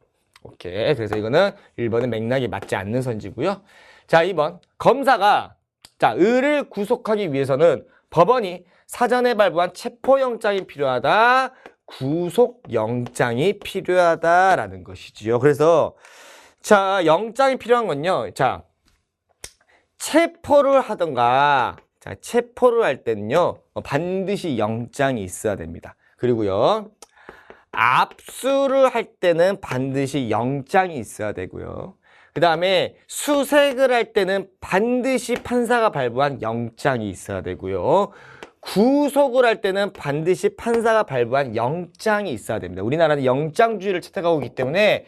오케이. 그래서 이거는 1번은 맥락이 맞지 않는 선지고요. 자, 2번. 검사가 을을 구속하기 위해서는 법원이 사전에 발부한 체포영장이 필요하다. 구속영장이 필요하다라는 것이지요. 그래서 영장이 필요한 건요. 체포를 하던가 체포를 할 때는요 반드시 영장이 있어야 됩니다. 그리고요 압수를 할 때는 반드시 영장이 있어야 되고요. 그 다음에 수색을 할 때는 반드시 판사가 발부한 영장이 있어야 되고요. 구속을 할 때는 반드시 판사가 발부한 영장이 있어야 됩니다. 우리나라는 영장주의를 채택하고 있기 때문에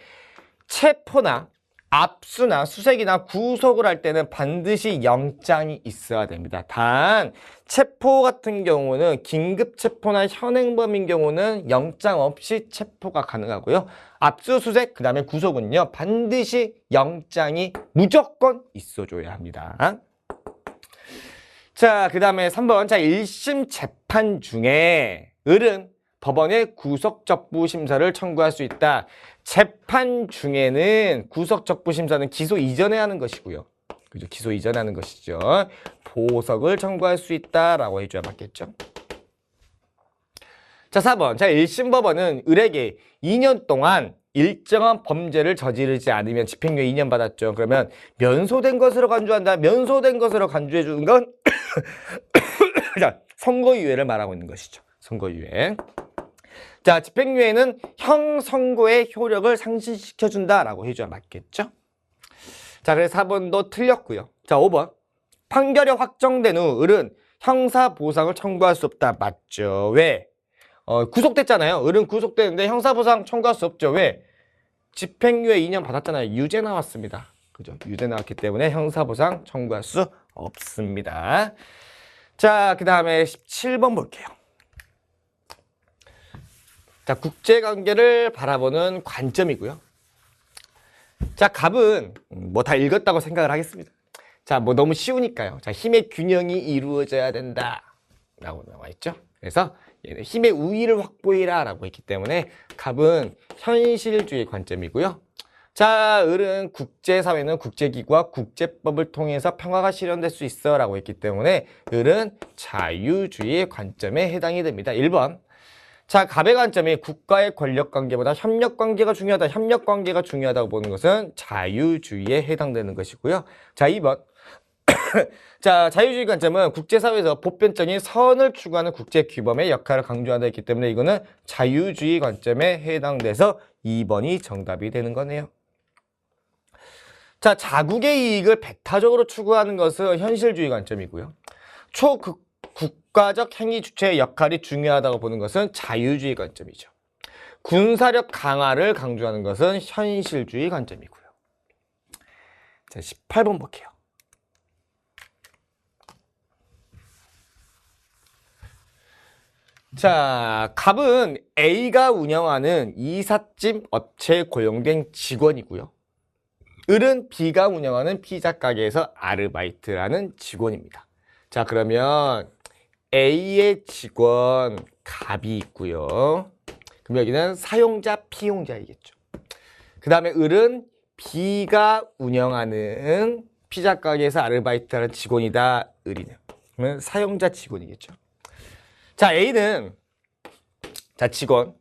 체포나 압수나 수색이나 구속을 할 때는 반드시 영장이 있어야 됩니다. 단 체포 같은 경우는 긴급 체포나 현행범인 경우는 영장 없이 체포가 가능하고요. 압수수색 그 다음에 구속은요 반드시 영장이 무조건 있어줘야 합니다. 자, 그 다음에 3번. 1심 재판 중에 을은 법원의 구속적부심사를 청구할 수 있다. 재판 중에는 구속적부심사는 기소 이전에 하는 것이고요. 그죠? 기소 이전에 하는 것이죠. 보석을 청구할 수 있다라고 해줘야 맞겠죠. 자, 4번. 1심 법원은 을에게 2년 동안 일정한 범죄를 저지르지 않으면 집행유예 2년 받았죠. 그러면 면소된 것으로 간주한다. 면소된 것으로 간주해 주는 건 선고유예를 말하고 있는 것이죠. 선고유예. 자, 집행유예는 형 선고의 효력을 상실시켜준다라고 해줘야 맞겠죠? 자, 그래서 4번도 틀렸고요. 자, 5번. 판결이 확정된 후 을은 형사보상을 청구할 수 없다. 맞죠? 왜? 구속됐잖아요. 을은 구속됐는데 형사보상 청구할 수 없죠. 왜? 집행유예 2년 받았잖아요. 유죄 나왔습니다. 그죠? 유죄 나왔기 때문에 형사보상 청구할 수 없습니다. 자, 그 다음에 17번 볼게요. 자, 국제관계를 바라보는 관점이고요. 자, 갑은 뭐 다 읽었다고 생각을 하겠습니다. 자, 뭐 너무 쉬우니까요. 자, 힘의 균형이 이루어져야 된다 라고 나와 있죠. 그래서 얘는 힘의 우위를 확보해라 라고 했기 때문에 갑은 현실주의 관점이고요. 자, 을은 국제사회는 국제기구와 국제법을 통해서 평화가 실현될 수 있어 라고 했기 때문에 을은 자유주의 관점에 해당이 됩니다. 1번. 자, 갑의 관점이 국가의 권력 관계보다 협력 관계가 중요하다. 협력 관계가 중요하다고 보는 것은 자유주의에 해당되는 것이고요. 자, 2번. 자, 자유주의 관점은 국제사회에서 보편적인 선을 추구하는 국제 규범의 역할을 강조하다 했기 때문에 이거는 자유주의 관점에 해당돼서 2번이 정답이 되는 거네요. 자, 자국의 이익을 배타적으로 추구하는 것은 현실주의 관점이고요. 초국가적 행위 주체의 역할이 중요하다고 보는 것은 자유주의 관점이죠. 군사력 강화를 강조하는 것은 현실주의 관점이고요. 자, 18번 볼게요. 자, 갑은 A가 운영하는 이삿짐 업체에 고용된 직원이고요. 을은 B가 운영하는 피자 가게에서 아르바이트라는 직원입니다. 자, 그러면 A의 직원 갑이 있고요. 그럼 여기는 사용자, 피용자이겠죠. 그 다음에 을은 B가 운영하는 피자 가게에서 아르바이트하는 직원이다. 을이는. 그러면 사용자 직원이겠죠. 자, A는 직원.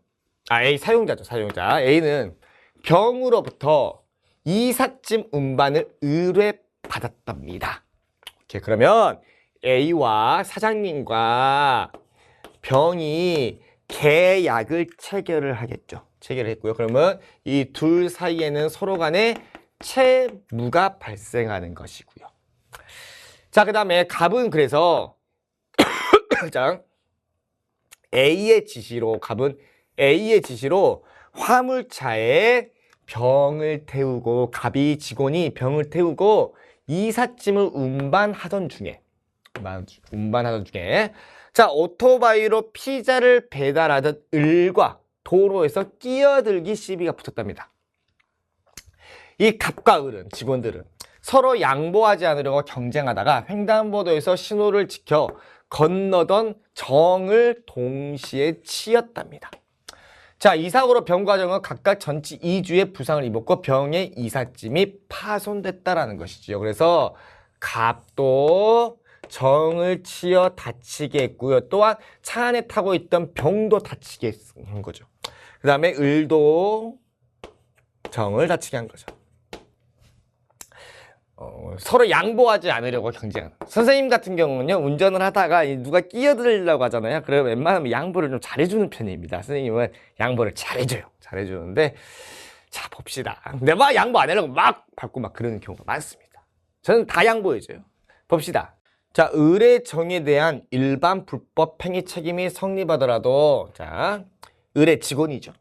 A 사용자죠. 사용자. A는 병으로부터 이삿짐 운반을 의뢰받았답니다. 오케이, 그러면 A와 사장님과 병이 계약을 체결을 하겠죠. 체결을 했고요. 그러면 이 둘 사이에는 서로 간에 채무가 발생하는 것이고요. 자, 그 다음에 갑은 그래서 자, 갑은 A의 지시로 화물차에 병을 태우고 갑이 직원이 병을 태우고 이삿짐을 운반하던 중에 자, 오토바이로 피자를 배달하던 을과 도로에서 끼어들기 시비가 붙었답니다. 이 갑과 을은 직원들은 서로 양보하지 않으려고 경쟁하다가 횡단보도에서 신호를 지켜 건너던 정을 동시에 치었답니다. 자, 이 사고로 병과정은 각각 전치 2주의 부상을 입었고 병의 이삿짐이 파손됐다라는 것이지요. 그래서 갑도 정을 치어 다치게 했고요. 또한 차 안에 타고 있던 병도 다치게 한 거죠. 그 다음에 을도 정을 다치게 한 거죠. 서로 양보하지 않으려고 경쟁하는. 선생님 같은 경우는요, 운전을 하다가 누가 끼어들려고 하잖아요. 그러면 웬만하면 양보를 좀 잘해주는 편입니다. 선생님은 양보를 잘해줘요. 잘해주는데, 자, 봅시다. 내가 양보 안 하려고 막 밟고 막 그러는 경우가 많습니다. 저는 다 양보해줘요. 봅시다. 자, 을의 정에 대한 일반 불법 행위 책임이 성립하더라도, 자, 을의 직원이죠.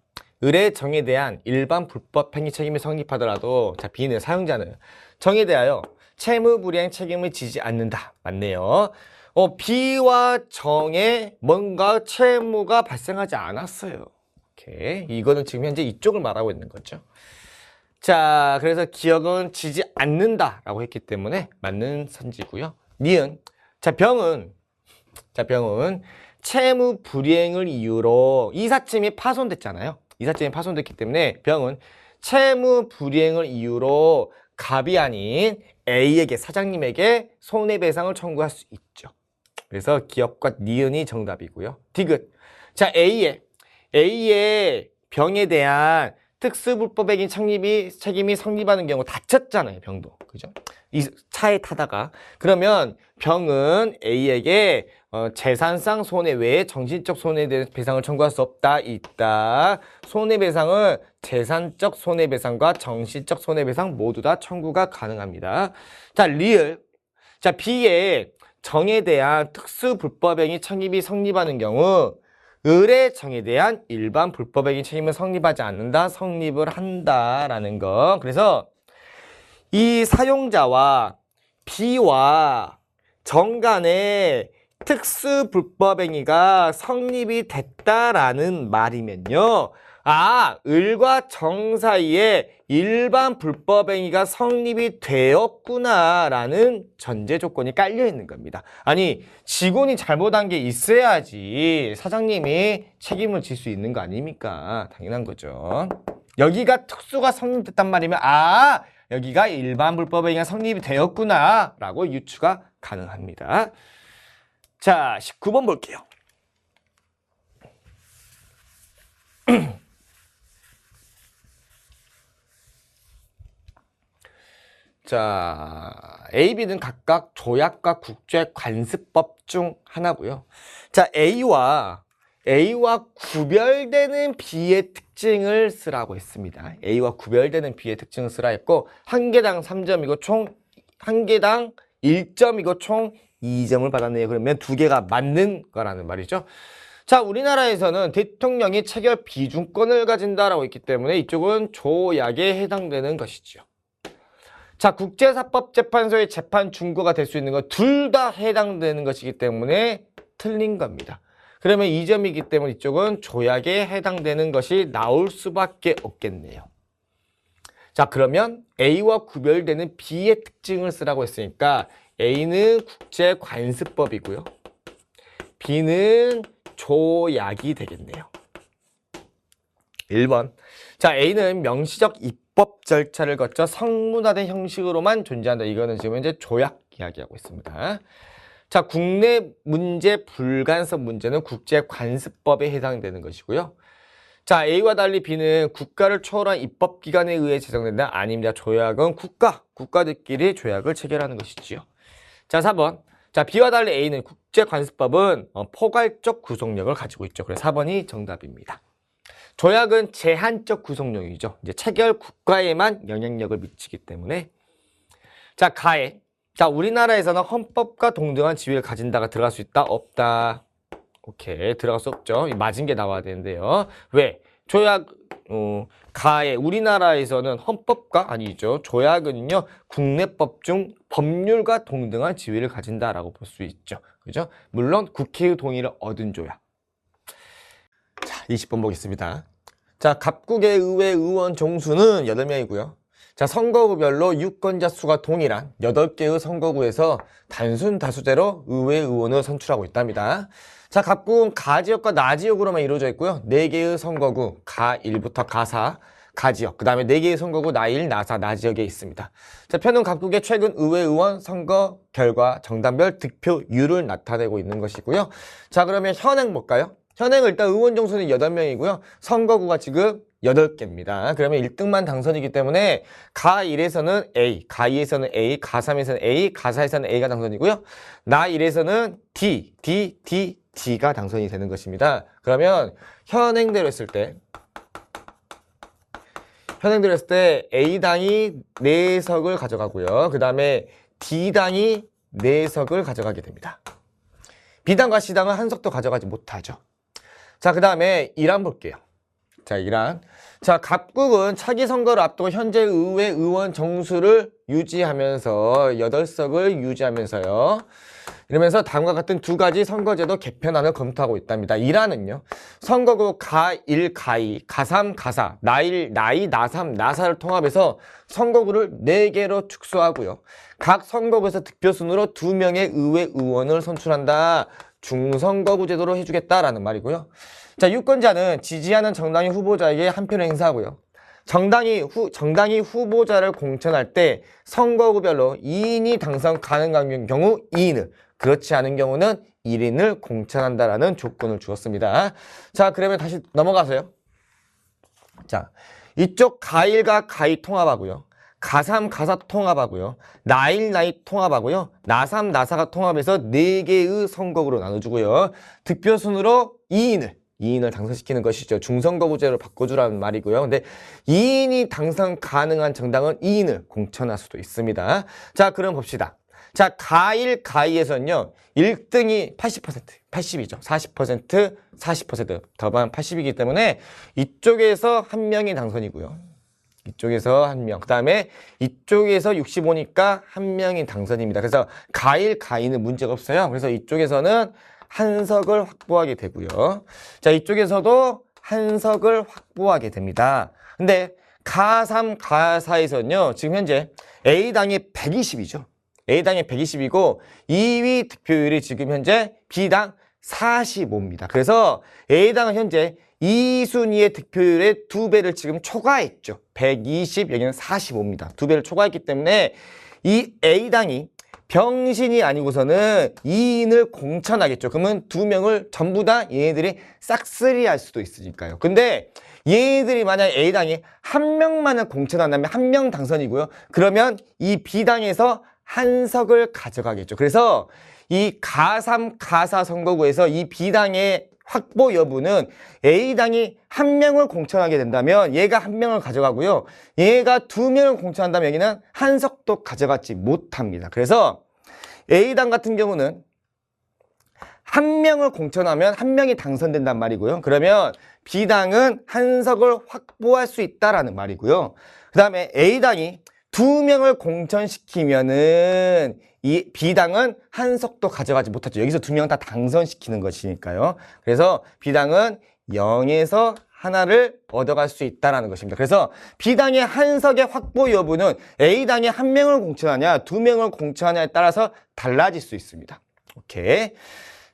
을의 정에 대한 일반 불법 행위 책임이 성립하더라도, 자, B는 사용자는 정에 대하여 채무 불이행 책임을 지지 않는다. 맞네요. B와 정에 뭔가 채무가 발생하지 않았어요. 오케이. 이거는 지금 현재 이쪽을 말하고 있는 거죠. 자, 그래서 기억은 지지 않는다라고 했기 때문에 맞는 선지고요. 니은. 자, 병은 채무 불이행을 이유로 이삿짐이 파손됐잖아요. 이삿짐이 파손됐기 때문에 병은 채무 불이행을 이유로 갑이 아닌 A에게, 사장님에게 손해배상을 청구할 수 있죠. 그래서 기업과 니은이 정답이고요. 디귿. 자, A의 병에 대한 특수불법행위 책임이 성립하는 경우 다쳤잖아요. 병도. 그죠? 이 차에 타다가. 그러면 병은 A에게 재산상 손해 외에 정신적 손해에 대한 배상을 청구할 수 없다. 있다. 손해배상은 재산적 손해배상과 정신적 손해배상 모두 다 청구가 가능합니다. 자, 리을. 자, B의 정에 대한 특수불법행위 책임이 성립하는 경우 을의 정에 대한 일반 불법행위 책임은 성립하지 않는다. 성립을 한다라는 거. 그래서 이 사용자와 B와 정 간에 특수 불법행위가 성립이 됐다라는 말이면요. 아, 을과 정 사이에 일반 불법행위가 성립이 되었구나라는 전제 조건이 깔려 있는 겁니다. 아니, 직원이 잘못한 게 있어야지 사장님이 책임을 질 수 있는 거 아닙니까? 당연한 거죠. 여기가 특수가 성립됐단 말이면 아, 여기가 일반 불법행위가 성립이 되었구나라고 유추가 가능합니다. 자, 19번 볼게요. 자, A, B는 각각 조약과 국제관습법 중 하나고요. 자, A와 구별되는 B의 특징을 쓰라고 했습니다. A와 구별되는 B의 특징을 쓰라 했고, 한 개당 3점이고 한 개당 1점이고 총 2점을 받았네요. 그러면 두 개가 맞는 거라는 말이죠. 자, 우리나라에서는 대통령이 체결 비준권을 가진다라고 했기 때문에 이쪽은 조약에 해당되는 것이죠. 자, 국제사법재판소의 재판 준거가 될 수 있는 건 둘 다 해당되는 것이기 때문에 틀린 겁니다. 그러면 2점이기 때문에 이쪽은 조약에 해당되는 것이 나올 수밖에 없겠네요. 자, 그러면 A와 구별되는 B의 특징을 쓰라고 했으니까 A는 국제관습법이고요. B는 조약이 되겠네요. 1번. 자, A는 명시적 입법 절차를 거쳐 성문화된 형식으로만 존재한다. 이거는 지금 현재 조약 이야기하고 있습니다. 자, 국내 문제 불간섭 문제는 국제관습법에 해당되는 것이고요. 자, A와 달리 B는 국가를 초월한 입법기관에 의해 제정된다. 아닙니다. 조약은 국가들끼리 조약을 체결하는 것이지요. 자, 4번. 자, B와 달리 A는 국제관습법은 포괄적 구속력을 가지고 있죠. 그래서 4번이 정답입니다. 조약은 제한적 구속력이죠. 이제 체결 국가에만 영향력을 미치기 때문에. 자, 가해. 자, 우리나라에서는 헌법과 동등한 지위를 가진다가 들어갈 수 있다? 없다. 오케이, 들어갈 수 없죠. 맞은 게 나와야 되는데요. 왜? 조약, 가해. 우리나라에서는 헌법과 아니죠. 조약은요, 국내법 중 법률과 동등한 지위를 가진다라고 볼 수 있죠. 그죠? 물론 국회의 동의를 얻은 조약. 자, 20번 보겠습니다. 자, 각국의 의회 의원 정수는 8명이고요. 자, 선거구별로 유권자 수가 동일한 8개의 선거구에서 단순 다수제로 의회 의원을 선출하고 있답니다. 자, 각국은 가지역과 나지역으로만 이루어져 있고요. 4개의 선거구, 가1부터 가4, 가지역, 그 다음에 4개의 선거구, 나1, 나4, 나지역에 있습니다. 자, 표는 각국의 최근 의회 의원 선거 결과 정당별 득표율을 나타내고 있는 것이고요. 자, 그러면 현행 볼까요? 현행 일단 의원 정수는 8명이고요. 선거구가 지금 8개입니다. 그러면 1등만 당선이기 때문에 가1에서는 A, 가2에서는 A, 가3에서는 A, 가4에서는 A가 당선이고요. 나1에서는 D가 당선이 되는 것입니다. 그러면 현행대로 했을 때 A당이 4석을 가져가고요. 그 다음에 D당이 4석을 가져가게 됩니다. B당과 C당은 한 석도 가져가지 못하죠. 자, 그 다음에 이란 볼게요. 자, 이란. 자, 각국은 차기 선거를 앞두고 현재 의회 의원 정수를 유지하면서 8석을 유지하면서요. 이러면서 다음과 같은 2가지 선거제도 개편안을 검토하고 있답니다. 이란은요. 선거구 가1, 가2, 가3, 가4, 나1, 나2, 나3, 나4를 통합해서 선거구를 4개로 축소하고요. 각 선거구에서 득표순으로 2명의 의회 의원을 선출한다. 중선거구 제도로 해주겠다라는 말이고요. 자, 유권자는 지지하는 정당의 후보자에게 한 표를 행사하고요. 정당이 후보자를 공천할 때 선거구별로 2인이 당선 가능한 경우 2인을, 그렇지 않은 경우는 1인을 공천한다라는 조건을 주었습니다. 자, 그러면 다시 넘어가서요. 자, 이쪽 가1과 가2 통합하고요. 가3, 가4 통합하고요. 나1, 나2 통합하고요. 나3, 나4가 통합해서 4개의 선거구로 나눠주고요. 득표순으로 2인을 당선시키는 것이죠. 중선거구제로 바꿔주라는 말이고요. 근데 2인이 당선 가능한 정당은 2인을 공천할 수도 있습니다. 자, 그럼 봅시다. 자, 가1, 가2에서는요. 1등이 80이죠. 40% 더만 80이기 때문에 이쪽에서 한 명이 당선이고요. 이쪽에서 한 명. 그 다음에 이쪽에서 65니까 한 명이 당선입니다. 그래서 가1, 가2는 문제가 없어요. 그래서 이쪽에서는 한 석을 확보하게 되고요. 자, 이쪽에서도 한 석을 확보하게 됩니다. 근데 가3, 가4에서는요. 지금 현재 A당이 120이죠. A당이 120이고 2위 득표율이 지금 현재 B당 45입니다. 그래서 A당은 현재 2순위의 득표율의 2배를 지금 초과했죠. 120, 여기는 45입니다. 2배를 초과했기 때문에 이 A당이 병신이 아니고서는 2인을 공천하겠죠. 그러면 2명을 전부 다 얘네들이 싹쓸이 할 수도 있으니까요. 근데 얘네들이 만약 A당이 1명만을 공천한다면 1명 당선이고요. 그러면 이 B당에서 한 석을 가져가겠죠. 그래서 이 가3, 가4 선거구에서 이 B당의 확보 여부는 A당이 1명을 공천하게 된다면 얘가 1명을 가져가고요. 얘가 2명을 공천한다면 여기는 한 석도 가져가지 못합니다. 그래서 A당 같은 경우는 1명을 공천하면 1명이 당선된단 말이고요. 그러면 B당은 한 석을 확보할 수 있다라는 말이고요. 그 다음에 A당이 2명을 공천시키면은 이 B당은 한 석도 가져가지 못하죠. 여기서 2명 다 당선시키는 것이니까요. 그래서 B당은 0에서 하나를 얻어갈 수 있다는 것입니다. 그래서 B당의 한 석의 확보 여부는 A당이 1명을 공천하냐 2명을 공천하냐에 따라서 달라질 수 있습니다. 오케이.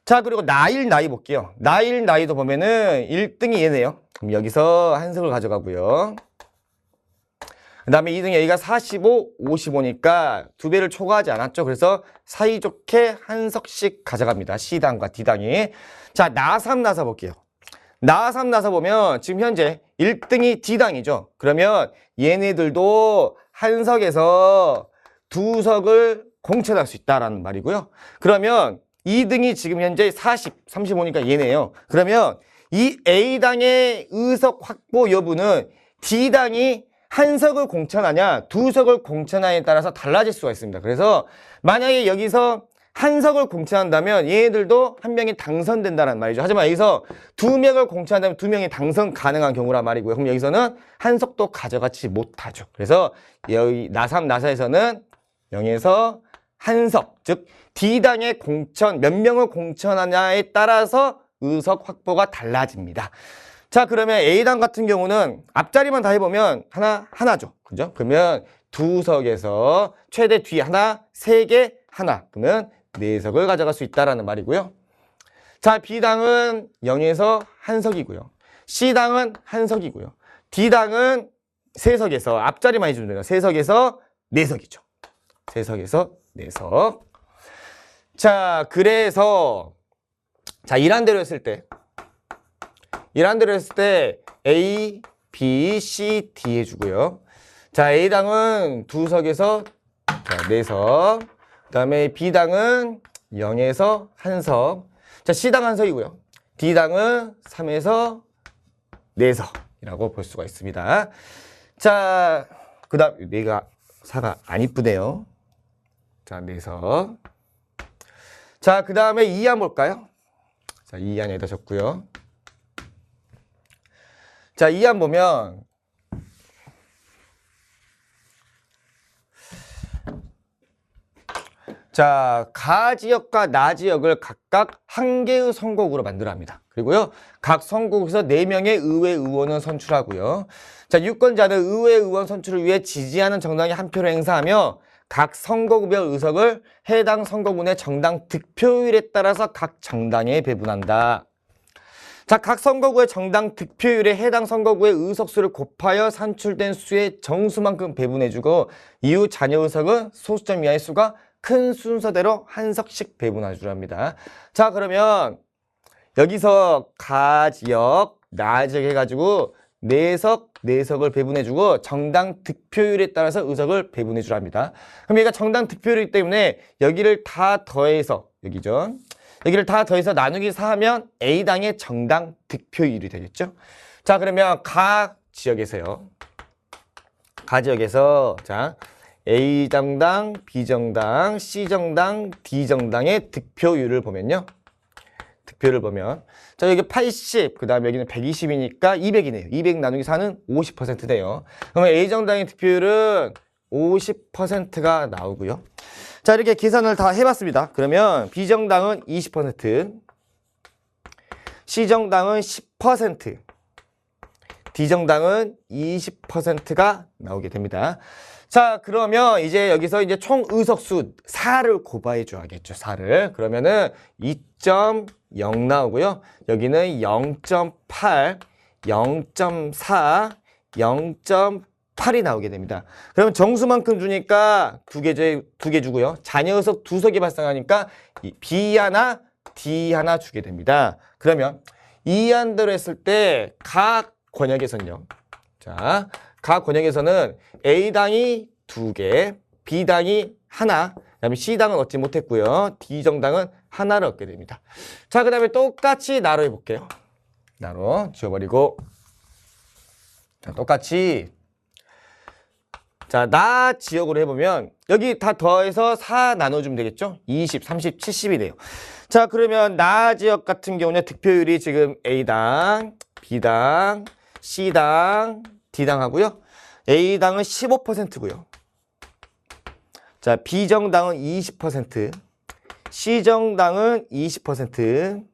자, 그리고 나이 볼게요. 나이도 보면은 1등이 얘네요. 그럼 여기서 한 석을 가져가고요. 그 다음에 2등이 여기가 45, 55니까 2배를 초과하지 않았죠. 그래서 사이좋게 한 석씩 가져갑니다. C당과 D당이. 자, 나3, 나사 볼게요. 나3, 나사 보면 지금 현재 1등이 D당이죠. 그러면 얘네들도 한 석에서 2석을 공천할 수 있다라는 말이고요. 그러면 2등이 지금 현재 40, 35니까 얘네예요. 그러면 이 A당의 의석 확보 여부는 D당이 한 석을 공천하냐 2석을 공천하냐에 따라서 달라질 수가 있습니다. 그래서 만약에 여기서 한 석을 공천한다면 얘네들도 1명이 당선된다는 말이죠. 하지만 여기서 2명을 공천한다면 2명이 당선 가능한 경우란 말이고요. 그럼 여기서는 한 석도 가져가지 못하죠. 그래서 여기 나3, 나사에서는 0에서 한 석, 즉 D당의 공천, 몇 명을 공천하냐에 따라서 의석 확보가 달라집니다. 자, 그러면 A당 같은 경우는 앞자리만 다 해보면 하나죠. 그죠? 그러면 2석에서 최대 뒤 하나, 3개 하나. 그러면 4석을 가져갈 수 있다라는 말이고요. 자, B당은 0에서 한 석이고요. C당은 한 석이고요. D당은 3석에서 앞자리만 해주면 돼요. 3석에서 4석이죠. 3석에서 4석. 자, 그래서 자, 이란대로 했을 때 A, B, C, D 해주고요. 자, A당은 2석에서 4석. 그 다음에 B당은 0에서 한 석. 자, C당 한 석이고요. D당은 3에서 4석이라고 볼 수가 있습니다. 자, 그 다음, 얘가 4가 안 이쁘네요. 자, 4석. 자, 그 다음에 2안 볼까요? 자, 2안 여기다 적고요. 자, 2안 보면 자, 가 지역과 나 지역을 각각 한 개의 선거구로 만들어 합니다. 그리고요, 각 선거구에서 4명의 의회 의원을 선출하고요. 자, 유권자는 의회 의원 선출을 위해 지지하는 정당이 한 표를 행사하며 각 선거구별 의석을 해당 선거구 내 정당 득표율에 따라서 각 정당에 배분한다. 자, 각 선거구의 정당 득표율에 해당 선거구의 의석수를 곱하여 산출된 수의 정수만큼 배분해주고 이후 잔여 의석은 소수점 이하의 수가 큰 순서대로 한 석씩 배분해 주랍니다. 자, 그러면 여기서 가 지역, 나 지역 해가지고 4석을 배분해주고 정당 득표율에 따라서 의석을 배분해 주랍니다. 그럼 얘가 정당 득표율이기 때문에 여기를 다 더해서, 여기죠. 여기를 다 더해서 나누기 4하면 A당의 정당 득표율이 되겠죠. 자, 그러면 가 지역에서요. 가 지역에서, 자, A정당, B정당, C정당, D정당의 득표율을 보면요. 득표를 보면 자, 여기 80, 그 다음에 여기는 120이니까 200이네요. 200 나누기 4는 50%네요. 그러면 A정당의 득표율은 50%가 나오고요. 자, 이렇게 계산을 다 해봤습니다. 그러면 B정당은 20%, C정당은 10%, D정당은 20%가 나오게 됩니다. 자, 그러면 이제 여기서 이제 총 의석수 4를 곱해 줘야겠죠. 4를. 그러면은 2.0 나오고요. 여기는 0.8, 0.4, 0.8, 8이 나오게 됩니다. 그러면 정수만큼 주니까 두 개 주고요. 잔여의석 2석이 발생하니까 이 B 하나, D 하나 주게 됩니다. 그러면 이안대로 했을 때 각 권역에서는요. 자, 각 권역에서는 A당이 2개, B당이 하나, 그다음에 C당은 얻지 못했고요. D정당은 하나를 얻게 됩니다. 자, 그 다음에 똑같이 나로 해볼게요. 나로 지워버리고, 자, 똑같이, 자, 나 지역으로 해보면 여기 다 더해서 4 나눠주면 되겠죠? 20, 30, 70이 돼요. 자, 그러면 나 지역 같은 경우는 득표율이 지금 A당, B당, C당, D당 하고요. A당은 15%고요. 자, B정당은 20%, C정당은 20%,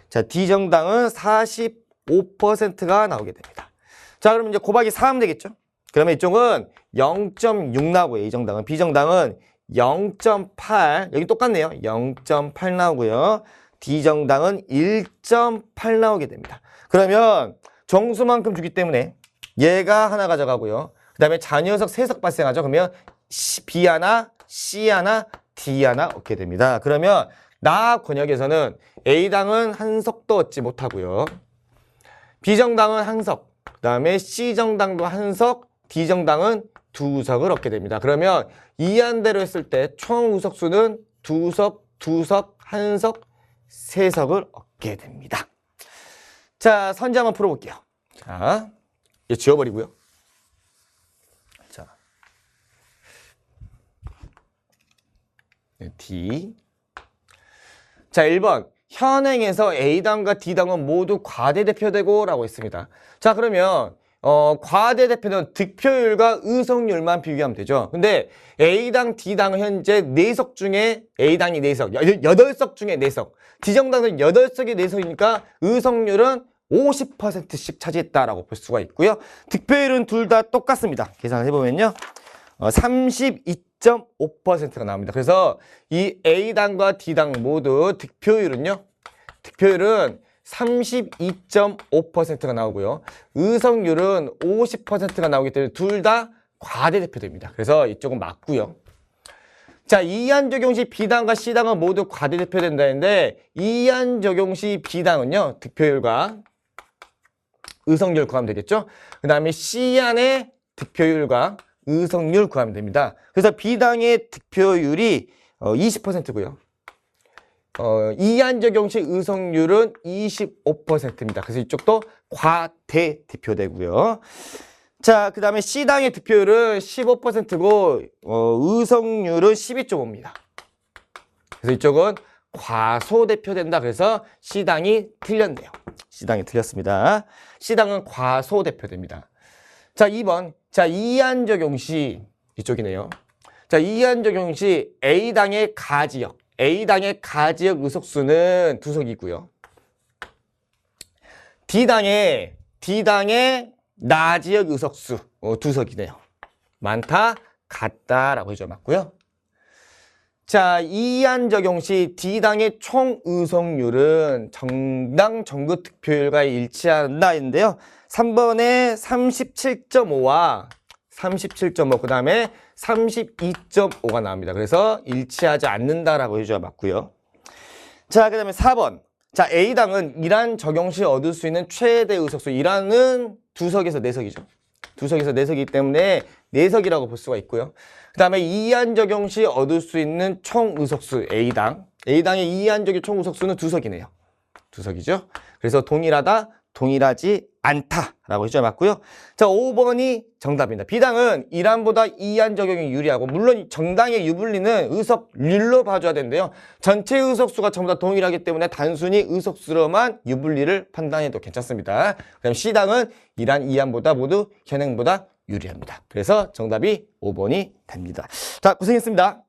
자, D정당은 45%가 나오게 됩니다. 자, 그럼 이제 곱하기 4 하면 되겠죠? 그러면 이쪽은 0.6 나오고요. A정당은. B정당은 0.8, 여기 똑같네요. 0.8 나오고요. D정당은 1.8 나오게 됩니다. 그러면 정수만큼 주기 때문에 얘가 하나 가져가고요. 그 다음에 잔여석 3석 발생하죠. 그러면 B 하나, C 하나, D 하나 얻게 됩니다. 그러면 나 권역에서는 A당은 한 석도 얻지 못하고요. B정당은 한 석, 그 다음에 C정당도 한 석, D정당은 2석을 얻게 됩니다. 그러면 이안대로 했을 때 총 의석수는 2석, 2석, 1석, 3석을 얻게 됩니다. 자, 선지 한번 풀어볼게요. 자, 이제 지워버리고요. 자, D. 자, 1번. 현행에서 A당과 D당은 모두 과대대표되고 라고 했습니다. 자, 그러면 과대대표는 득표율과 의석률만 비교하면 되죠. 근데 A당, D당은 현재 4석 중에 A당이 4석, 8석 중에 4석, D정당은 8석이 4석이니까 의석률은 50%씩 차지했다라고 볼 수가 있고요. 득표율은 둘 다 똑같습니다. 계산을 해보면요. 32.5%가 나옵니다. 그래서 이 A당과 D당 모두 득표율은 32.5%가 나오고요. 의석률은 50%가 나오기 때문에 둘 다 과대대표됩니다. 그래서 이쪽은 맞고요. 자, 이안 적용 시 B당과 C당은 모두 과대대표된다는데 이안 적용 시 B당은요. 득표율과 의석률 구하면 되겠죠. 그 다음에 C안의 득표율과 의석률 구하면 됩니다. 그래서 B당의 득표율이 20%고요. 이안 적용 시 의석률은 25%입니다. 그래서 이쪽도 과대대표되고요. 자, 그 다음에 C당의 득표율은 15%고 의석률은 12.5입니다. 그래서 이쪽은 과소대표된다. 그래서 C당이 틀렸네요. C당이 틀렸습니다. C당은 과소대표됩니다. 자, 2번. 자, 이안 적용 시 이쪽이네요. 자, 이안 적용 시 A당의 가지역 의석수는 2석이고요. D당의 나지역 의석수 2석이네요. 많다, 같다라고 해줘 맞고요. 자, 이안 적용 시 D당의 총 의석률은 정당 전국 득표율과 일치한다 했는데요. 3번에 37.5와 37.5, 그 다음에 32.5가 나옵니다. 그래서 일치하지 않는다라고 해줘야 맞고요. 자, 그 다음에 4번. 자, A당은 이란 적용 시 얻을 수 있는 최대 의석수. 이란은 2석에서 4석이죠. 2석에서 4석이기 때문에 4석이라고 볼 수가 있고요. 그 다음에 이안 적용 시 얻을 수 있는 총 의석수 A당의 이안 적용 총 의석수는 2석이네요. 2석이죠. 그래서 동일하다, 동일하지 않다라고 해줘야 맞고요. 자, 5번이 정답입니다. B당은 이란보다 이안 적용이 유리하고, 물론 정당의 유불리는 의석률로 봐줘야 되는데요. 전체 의석수가 전부 다 동일하기 때문에 단순히 의석수로만 유불리를 판단해도 괜찮습니다. 그다음 C당은 이란, 이안보다 모두 현행보다 유리합니다. 그래서 정답이 5번이 됩니다. 자, 고생했습니다.